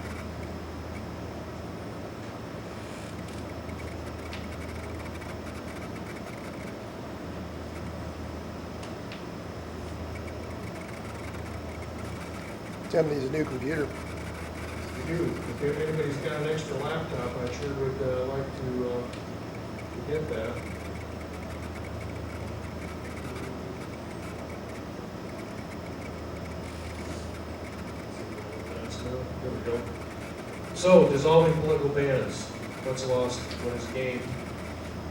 Tim needs a new computer. You do. If anybody's got an extra laptop, I sure would like to get that. There we go. So, dissolving political bans. What's lost, what is gained.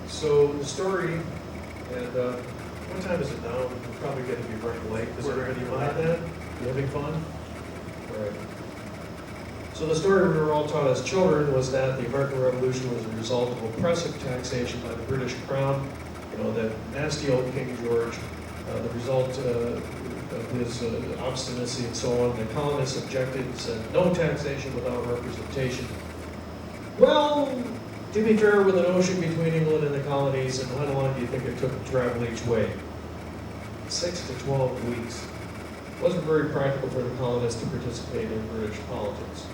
So, the story, and what time is it now? We're probably going to be running late. Does everybody mind that? You having fun? All right. So the story we were all taught as children was that the American Revolution was a result of oppressive taxation by the British Crown. You know, that nasty old King George, the result of his obstinacy and so on. The colonists objected and said, no taxation without representation. Well, to be fair, with an ocean between England and the colonies, and how long do you think it took to travel each way? 6 to 12 weeks. It wasn't very practical for the colonists to participate in British politics.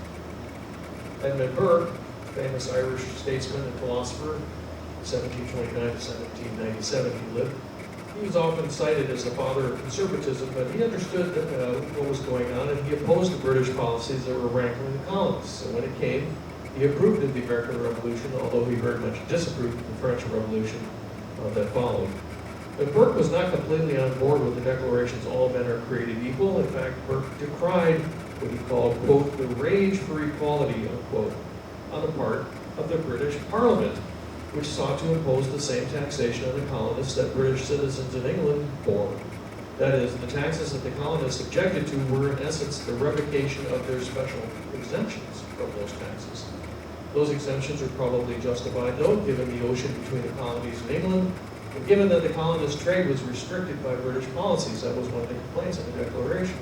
Edmund Burke, famous Irish statesman and philosopher, 1729 to 1797 he lived. He was often cited as the father of conservatism, but he understood what was going on, and he opposed the British policies that were rankling the colonists. So when it came, he approved of the American Revolution, although he very much disapproved of the French Revolution that followed. But Burke was not completely on board with the declarations all men are created equal. In fact, Burke decried what he called, quote, the rage for equality, unquote, on the part of the British Parliament, which sought to impose the same taxation on the colonists that British citizens in England bore. That is, the taxes that the colonists objected to were in essence the revocation of their special exemptions from those taxes. Those exemptions are probably justified, though, given the ocean between the colonies and England, and given that the colonist trade was restricted by British policies. That was one of the complaints in the Declaration.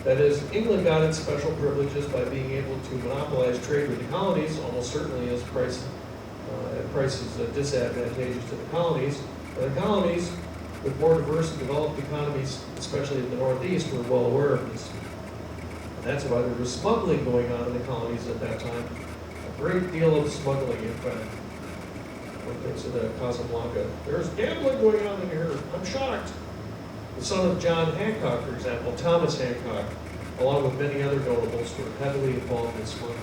That is, England got its special privileges by being able to monopolize trade with the colonies, almost certainly as prices disadvantageous to the colonies. And the colonies, with more diverse and developed economies, especially in the Northeast, were well aware of this. And that's why there was smuggling going on in the colonies at that time. A great deal of smuggling, in fact. One thinks of the Casablanca. There's gambling going on in here. I'm shocked. The son of John Hancock, for example, Thomas Hancock, along with many other notables, were heavily involved in smuggling.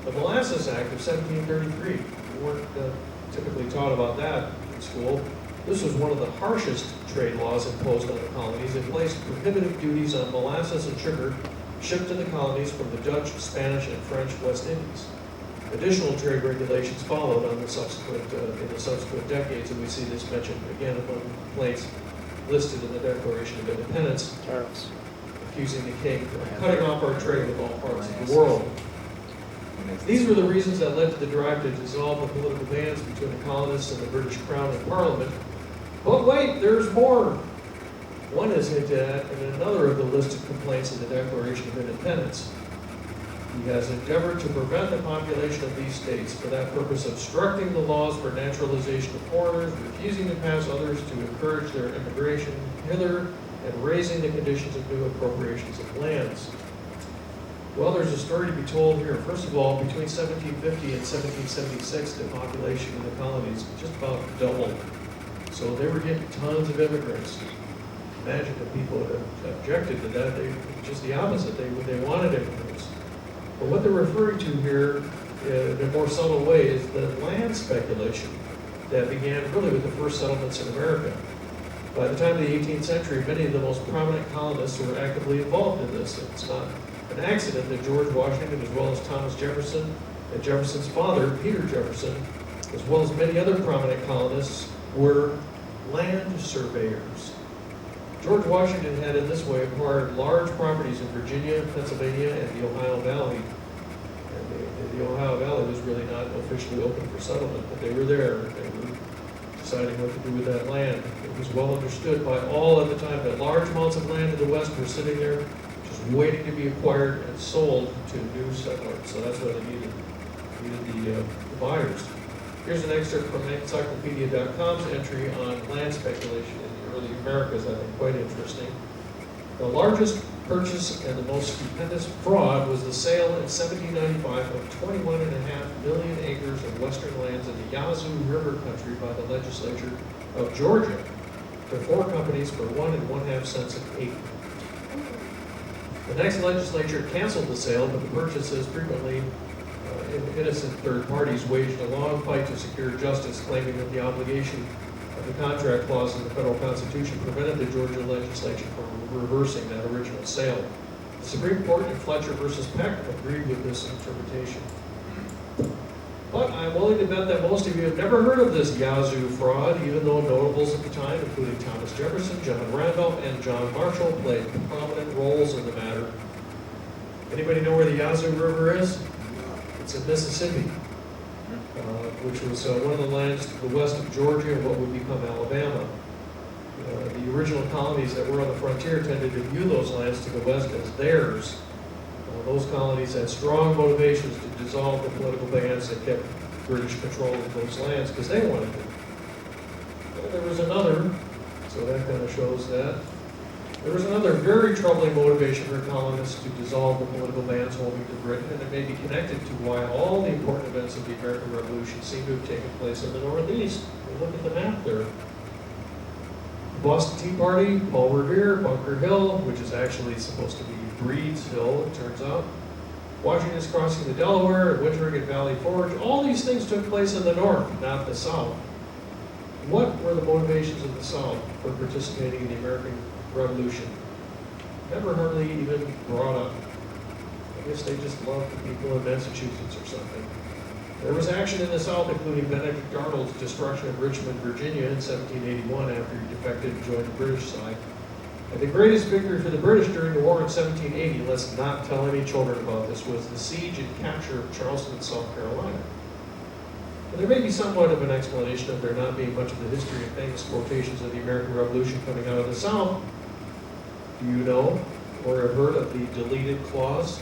The Molasses Act of 1733, we weren't typically taught about that in school. This was one of the harshest trade laws imposed on the colonies. It placed prohibitive duties on molasses and sugar shipped to the colonies from the Dutch, Spanish, and French West Indies. Additional trade regulations followed on the in the subsequent decades, and we see this mentioned again among complaints listed in the Declaration of Independence, accusing the king of cutting off our trade with all parts of the world. These were the reasons that led to the drive to dissolve the political bands between the colonists and the British Crown and Parliament. But wait, there's more. One is hinted at in another of the listed complaints in the Declaration of Independence. He has endeavored to prevent the population of these states, for that purpose obstructing the laws for naturalization of foreigners, refusing to pass others to encourage their immigration hither, and raising the conditions of new appropriations of lands. Well, there's a story to be told here. First of all, between 1750 and 1776, the population in the colonies just about doubled. So they were getting tons of immigrants. Imagine the people that objected to that. They just the opposite. They wanted immigrants. But what they're referring to here in a more subtle way is the land speculation that began really with the first settlements in America. By the time of the 18th century, many of the most prominent colonists were actively involved in this. It's not an accident that George Washington, as well as Thomas Jefferson, and Jefferson's father, Peter Jefferson, as well as many other prominent colonists, were land surveyors. George Washington had in this way acquired large properties in Virginia, Pennsylvania, and the Ohio Valley. And the Ohio Valley was really not officially open for settlement, but they were there. They were deciding what to do with that land. It was well understood by all at the time that large amounts of land to the west were sitting there, just waiting to be acquired and sold to new settlers. So that's why they needed the buyers. Here's an excerpt from Encyclopedia.com's entry on land speculation in the early Americas, I think quite interesting. The largest purchase and the most stupendous fraud was the sale in 1795 of 21.5 million acres of western lands in the Yazoo River country by the legislature of Georgia to 4 companies for 1 1/2 cents an acre. The next legislature canceled the sale, but the purchases frequently innocent third parties waged a long fight to secure justice, claiming that the obligation of the contract clause in the federal constitution prevented the Georgia legislature from reversing that original sale. The Supreme Court in Fletcher versus Peck agreed with this interpretation. But I'm willing to bet that most of you have never heard of this Yazoo fraud, even though notables at the time, including Thomas Jefferson, John Randolph, and John Marshall, played prominent roles in the matter. Anybody know where the Yazoo River is? It's in Mississippi, which was one of the lands to the west of Georgia and what would become Alabama. The original colonies that were on the frontier tended to view those lands to the west as theirs. Those colonies had strong motivations to dissolve the political bands that kept British control of those lands because they wanted it. Well, there was another, so that kind of shows that. There was another very troubling motivation for colonists to dissolve the political bands holding to Britain, and it may be connected to why all the important events of the American Revolution seem to have taken place in the Northeast. Look at the map there. The Boston Tea Party, Paul Revere, Bunker Hill, which is actually supposed to be Breed's Hill, it turns out. Washington's crossing the Delaware, wintering at Valley Forge. All these things took place in the North, not the South. What were the motivations of the South for participating in the American Revolution? Never hardly even brought up. I guess they just loved the people of Massachusetts or something. There was action in the South, including Benedict Arnold's destruction of Richmond, Virginia in 1781 after he defected and joined the British side. And the greatest victory for the British during the war in 1780, let's not tell any children about this, was the siege and capture of Charleston, South Carolina. And there may be somewhat of an explanation of there not being much of the history and famous quotations of the American Revolution coming out of the South. Do you know or have heard of the deleted clause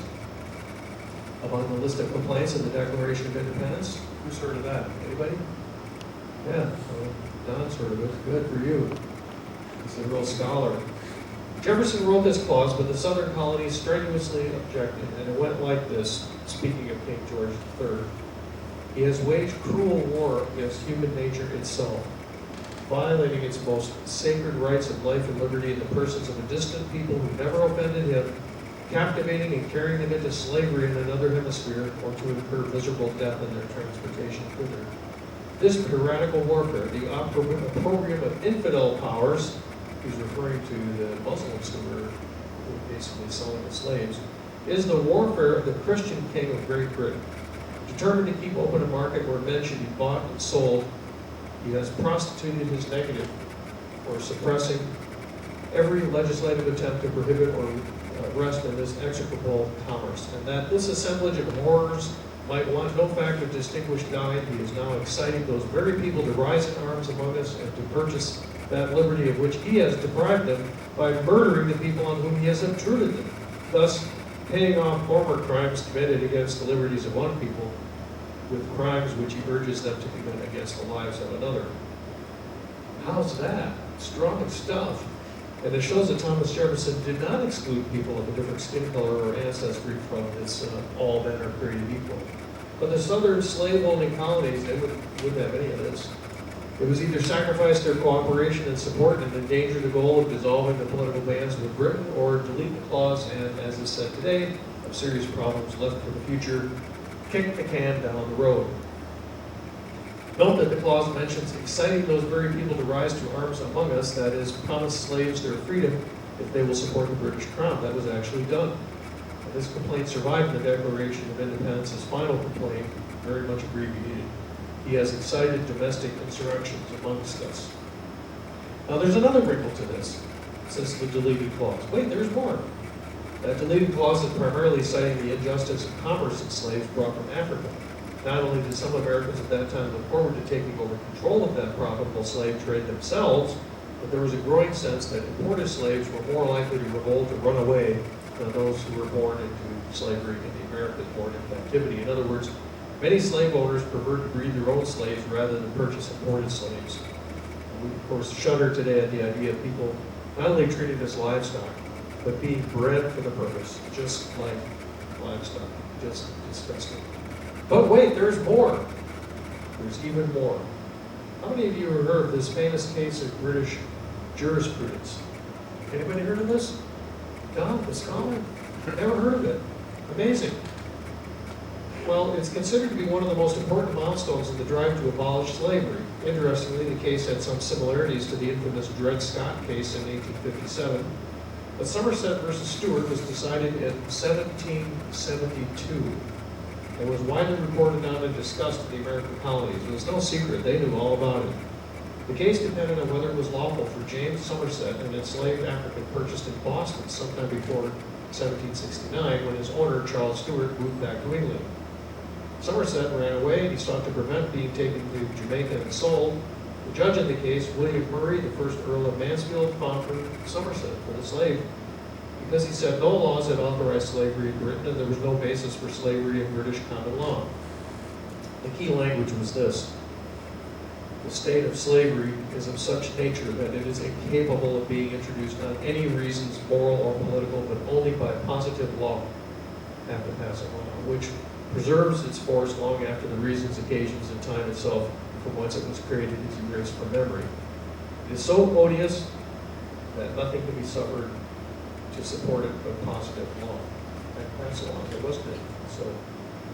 among the list of complaints in the Declaration of Independence? Who's heard of that? Anybody? Yeah, well, Don's heard of it. Good for you. He's a real scholar. Jefferson wrote this clause, but the southern colonies strenuously objected, and it went like this, speaking of King George III. He has waged cruel war against human nature itself, violating its most sacred rights of life and liberty in the persons of a distant people who never offended him, captivating and carrying them into slavery in another hemisphere, or to incur miserable death in their transportation thither. This piratical warfare, the opprobrium of infidel powers, he's referring to the Muslims who were basically selling the slaves, is the warfare of the Christian king of Great Britain. Determined to keep open a market where men should be bought and sold, he has prostituted his negative, or suppressing every legislative attempt to prohibit or arrest in this execrable commerce, and that this assemblage of horrors might want no fact of distinguished guide, he is now exciting those very people to rise in arms among us and to purchase that liberty of which he has deprived them by murdering the people on whom he has obtruded them, thus paying off former crimes committed against the liberties of one people with crimes which he urges them to commit against the lives of another. How's that? Strong stuff. And it shows that Thomas Jefferson did not exclude people of a different skin color or ancestry from this all men are created equal. But the southern slave-holding colonies, they wouldn't have any of this. It was either sacrifice their cooperation and support and endanger the goal of dissolving the political bands with Britain, or delete the clause and, as is said today, of serious problems left for the future, kick the can down the road. Note that the clause mentions exciting those very people to rise to arms among us, that is, promise slaves their freedom if they will support the British Crown. That was actually done. And this complaint survived the Declaration of Independence's final complaint, very much abbreviated. He has excited domestic insurrections amongst us. Now there's another wrinkle to this. It says the deleted clause. Wait, there's more. That deleted clause is primarily citing the injustice of commerce in slaves brought from Africa. Not only did some Americans at that time look forward to taking over control of that profitable slave trade themselves, but there was a growing sense that imported slaves were more likely to revolt or run away than those who were born into slavery in the Americans born in captivity. In other words, many slave owners preferred to breed their own slaves rather than purchase imported slaves. And we, of course, shudder today at the idea of people not only treated as livestock, but being bred for the purpose, just like livestock. Just disgusting. But wait, there's more. There's even more. How many of you have heard of this famous case of British jurisprudence? Anybody heard of this? Don, the scholar? Never heard of it. Amazing. Well, it's considered to be one of the most important milestones in the drive to abolish slavery. Interestingly, the case had some similarities to the infamous Dred Scott case in 1857. But Somerset versus Stuart was decided in 1772. It was widely reported on and discussed in the American colonies. It was no secret, they knew all about it. The case depended on whether it was lawful for James Somerset, an enslaved African purchased in Boston sometime before 1769, when his owner, Charles Stuart, moved back to England. Somerset ran away and he sought to prevent being taken to Jamaica and sold. The judge in the case, William Murray, the first Earl of Mansfield, found for Somerset for the slave, because he said no laws had authorized slavery in Britain and there was no basis for slavery in British common law. The key language was this: the state of slavery is of such nature that it is incapable of being introduced on any reasons, moral or political, but only by positive law, have to pass a law, which preserves its force long after the reasons, occasions, and time itself from whence it was created is erased from memory. It is so odious that nothing can be suffered to support it but positive law. And that's the law, it wasn't it? So,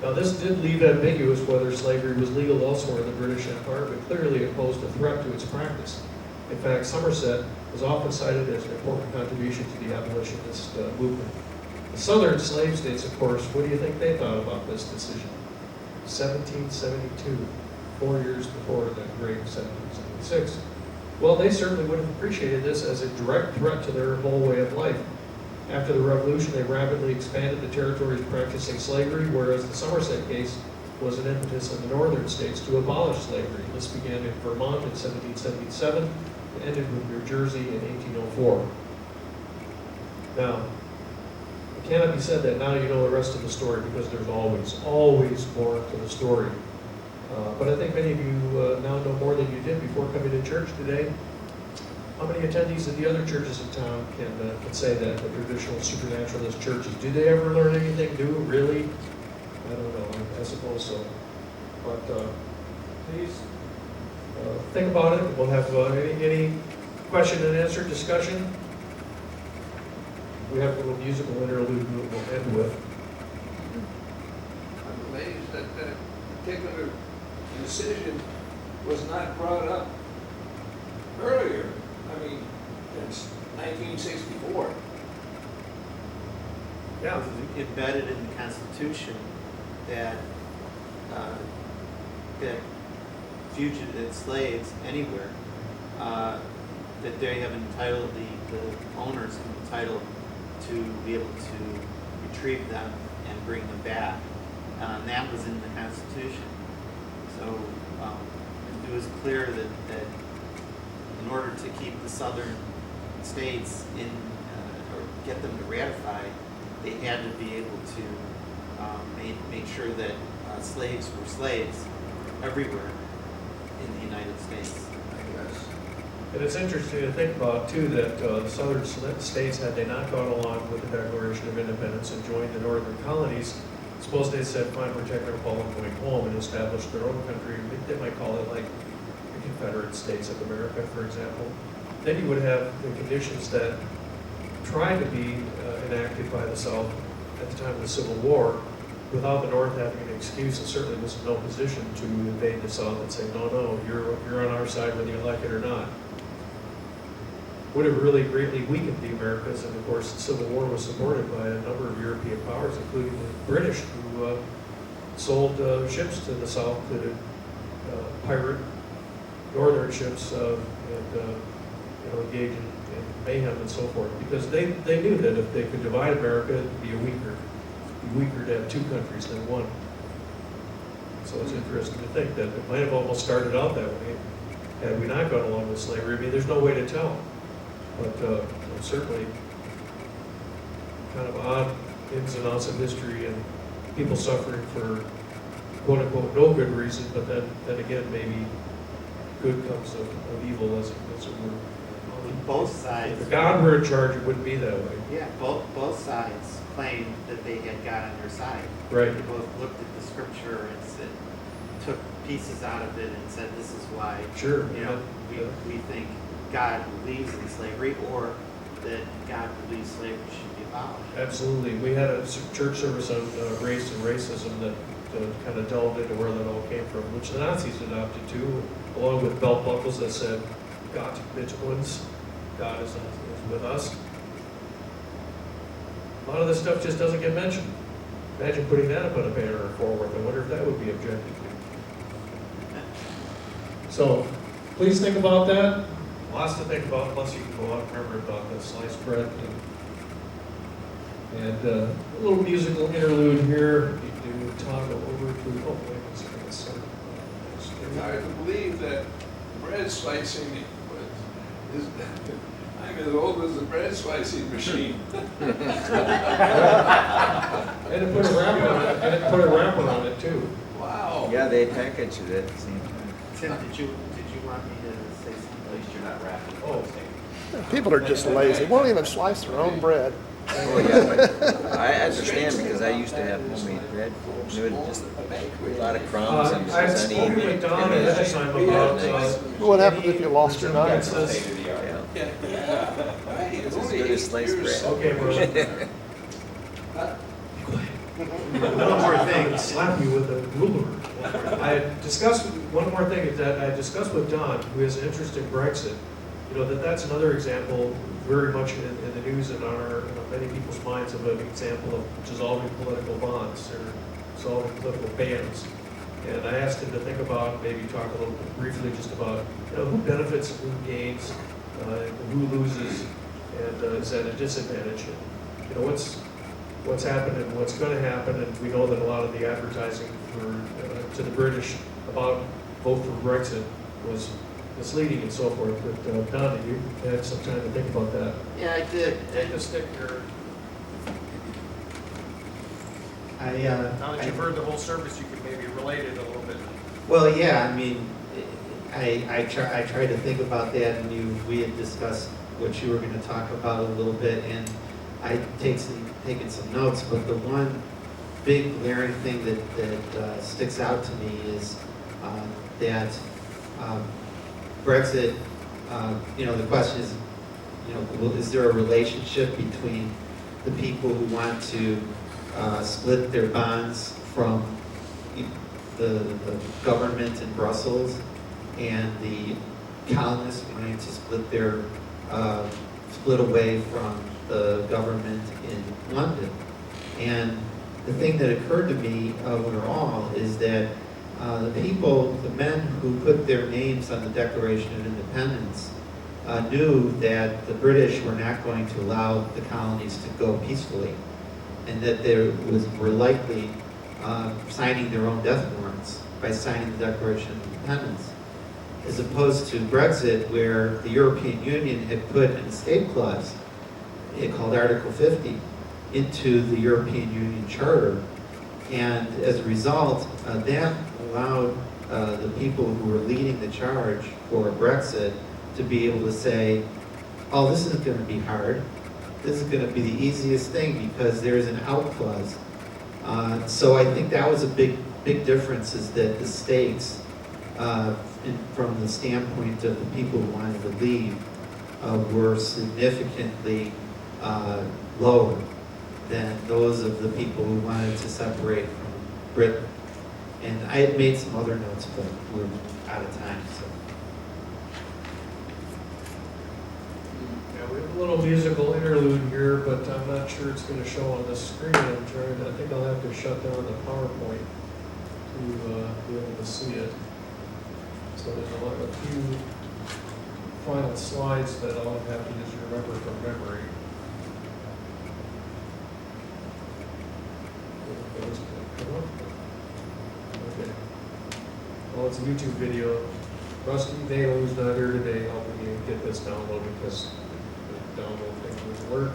now this did leave ambiguous whether slavery was legal elsewhere in the British Empire, but clearly it posed a threat to its practice. In fact, Somerset is often cited as an important contribution to the abolitionist movement. The southern slave states, of course, what do you think they thought about this decision? 1772, 4 years before the great 1776. Well, they certainly would have appreciated this as a direct threat to their whole way of life. After the Revolution, they rapidly expanded the territories practicing slavery, whereas the Somerset case was an impetus in the northern states to abolish slavery. This began in Vermont in 1777 and ended with New Jersey in 1804. Now, it cannot be said that now you know the rest of the story, because there's always more to the story. But I think many of you now know more than you did before coming to church today. How many attendees of the other churches in town can say that, the traditional supernaturalist churches? Do they ever learn anything new, really? I don't know, I suppose so. But please think about it. We'll have any question and answer discussion. we have a little musical interlude we'll end with. I'm amazed that that particular decision was not brought up earlier. I mean, it's 1964. Yeah, Embedded in the Constitution that, that fugitive slaves anywhere, that they have entitled, the owners have entitled to be able to retrieve them and bring them back. And that was in the Constitution. So it was clear that in order to keep the southern states in, or get them to ratify, they had to be able to make sure that slaves were slaves everywhere in the United States. Yes. and it's interesting to think about too that the southern states, had they not gone along with the Declaration of Independence and joined the northern colonies, suppose they said, fine, we're taking our ball and going home and established their own country. They might call it like the Confederate States of America, for example. Then you would have the conditions that tried to be enacted by the South at the time of the Civil War, without the North having an excuse, and certainly was in no position to invade the South and say, no, you're on our side whether you like it or not. Would have really greatly weakened the Americas, and of course the Civil War was supported by a number of European powers, including the British, who sold ships to the South to pirate northern ships and engage in mayhem and so forth, because they knew that if they could divide America, it'd be weaker to have two countries than one. So it's interesting to think that it might have almost started out that way had we not gone along with slavery. I mean, there's no way to tell, but certainly kind of odd ins and outs of history and people suffering for quote unquote no good reason, but then again maybe good comes of evil, as it were. Both sides. If God were in charge, it wouldn't be that way. Yeah, both sides claimed that they had God on their side. Right. They both looked at the scripture and said, took pieces out of it and said, this is why, Sure. we think God believes in slavery, or that God believes slavery should be abolished. Absolutely. We had a church service on race and racism that kind of delved into where that all came from, which the Nazis adopted too, along with belt buckles that said, Gott mit uns, God is with us. A lot of this stuff just doesn't get mentioned. Imagine putting that up on a banner or forward. I wonder if that would be objected to. So, please think about that. Lots to think about, plus you can go out and remember about the sliced bread. And a little musical interlude here. You do toggle over to, oh, wait a second. Sorry. I believe that bread slicing is, I'm as old as the bread slicing machine. And it put a wrapper on it, and it put a wrapper on it too. Wow. Yeah, they packaged it at the same time. Tim, did you want me to say something? At least you're not rapping. Oh, People are just lazy. Won't even slice their own bread. Oh, yeah, but I understand because I used to have homemade bread. It would just a lot of crumbs and I've sunny. spoken with Don ahead of time about. What happens if you lost your knife? Yeah. Yeah. It's as good as sliced bread. Okay, we're. One more thing. Slap you with a ruler. I discussed, one more thing is that I discussed with Don, who has an interest in Brexit, that's another example very much in the news and on many people's minds of an example of dissolving political bonds or dissolving political bands. And I asked him to think about, maybe talk a little bit briefly just about, who benefits, who gains, who loses, and is at a disadvantage. And, what's happened and what's going to happen, and we know that a lot of the advertising to the British about vote for Brexit was misleading and so forth. But Don, you had some time to think about that. Yeah, I did. Take a stick here. Now that you've heard the whole service, you can maybe relate it a little bit. Well, yeah, I mean, I tried to think about that, and we had discussed what you were going to talk about a little bit, and I taken some notes, but the one big glaring thing that sticks out to me is that Brexit, the question is, is there a relationship between the people who want to split their bonds from the government in Brussels, and the colonists wanting to split away from the government in London. And the thing that occurred to me overall is that the men who put their names on the Declaration of Independence knew that the British were not going to allow the colonies to go peacefully, and that they were likely signing their own death warrants by signing the Declaration of Independence, as opposed to Brexit, where the European Union had put an escape clause, called Article 50, into the European Union Charter. And as a result, that allowed the people who were leading the charge for Brexit to be able to say, oh, this isn't going to be hard. This is going to be the easiest thing because there's an out clause. So I think that was a big difference, is that the stakes, from the standpoint of the people who wanted to leave, were significantly lower than those of the people who wanted to separate from Britain. And I had made some other notes, but we're out of time, so. Yeah, we have a little musical interlude here, but I'm not sure it's going to show on the screen. I think I'll have to shut down the PowerPoint to be able to see it. So there's a few final slides that I'll have to just remember from memory. Those can come up. Okay. Well, it's a YouTube video. Rusty Dale, who's not here today, helping me get this downloaded because the download thing doesn't work.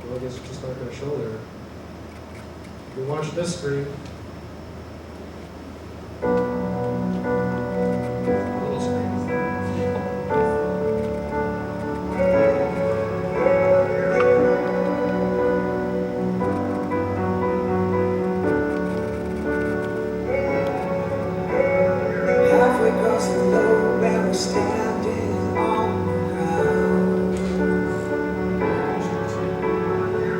Well, I guess it's just not going to show there. You watch this screen. Little screen. Halfway across the globe and we're standing on the ground.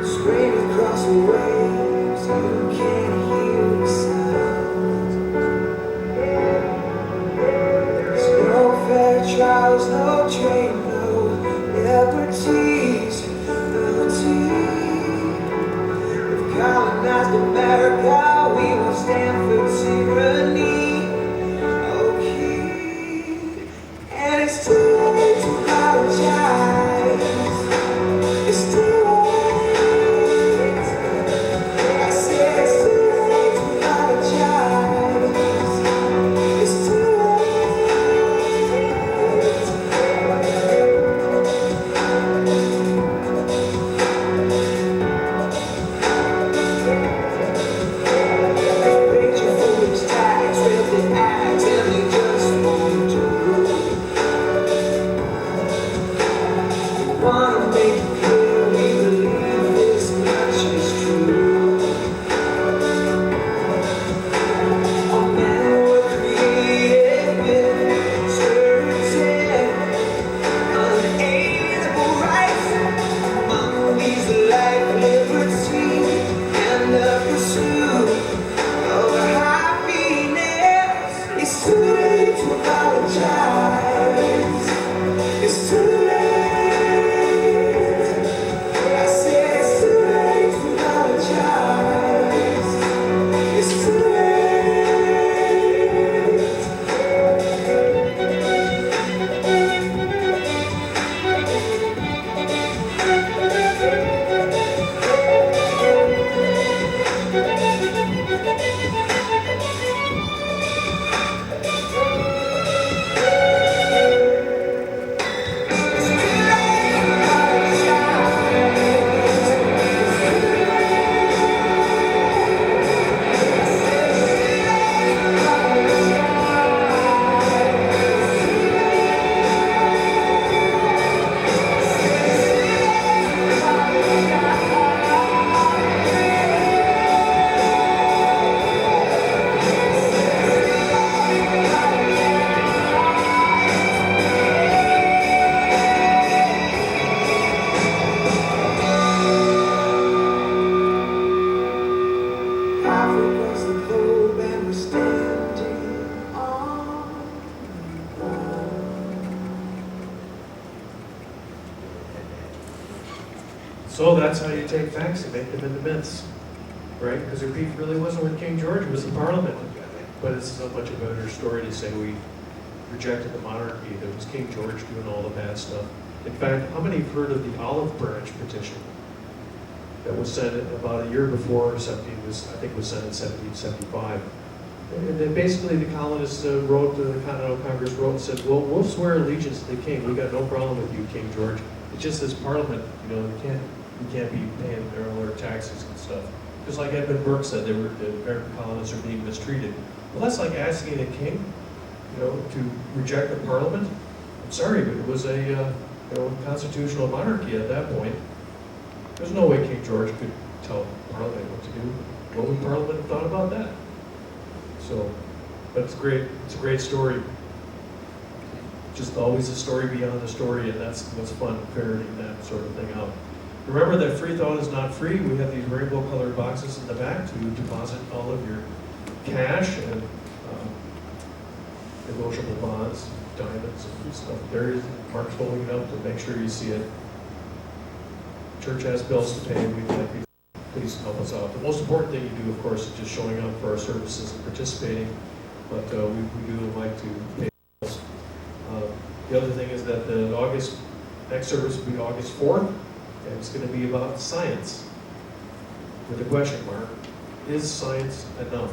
Screaming across the waves, you can't hear the sound. There's no fair trials, no train, no liberties, We've colonized America, we won't stand for tyranny. And it's too late to apologize. It's too late. I said it's too So that's how you take facts and make them into myths, right? Because their beef really wasn't with King George, it was the Parliament. But it's so much a better story to say we rejected the monarchy, that it was King George doing all the bad stuff. In fact, how many have heard of the Olive Branch petition that was sent about a year before I think it was sent in 1775? And then basically the colonists wrote, the Continental Congress wrote and said, well, we'll swear allegiance to the king. We got no problem with you, King George. It's just this Parliament, you can't be paying all their taxes and stuff. Just like Edmund Burke said, the American colonists are being mistreated. Well, that's like asking a king, to reject the Parliament. I'm sorry, but it was a constitutional monarchy at that point. There's no way King George could tell Parliament what to do. What would Parliament have thought about that? So, but it's great. It's a great story. Just always a story beyond the story, and that's what's fun, ferreting that sort of thing out. Remember that Freethought is not free. We have these rainbow-colored boxes in the back to deposit all of your cash and negotiable bonds, diamonds, and stuff. There is Mark's holding it up to make sure you see it. Church has bills to pay. We'd like you to please help us out. The most important thing you do, of course, is just showing up for our services and participating. But we do like to pay bills. The other thing is that the next service will be August 4th, and it's going to be about science with a question mark. Is science enough?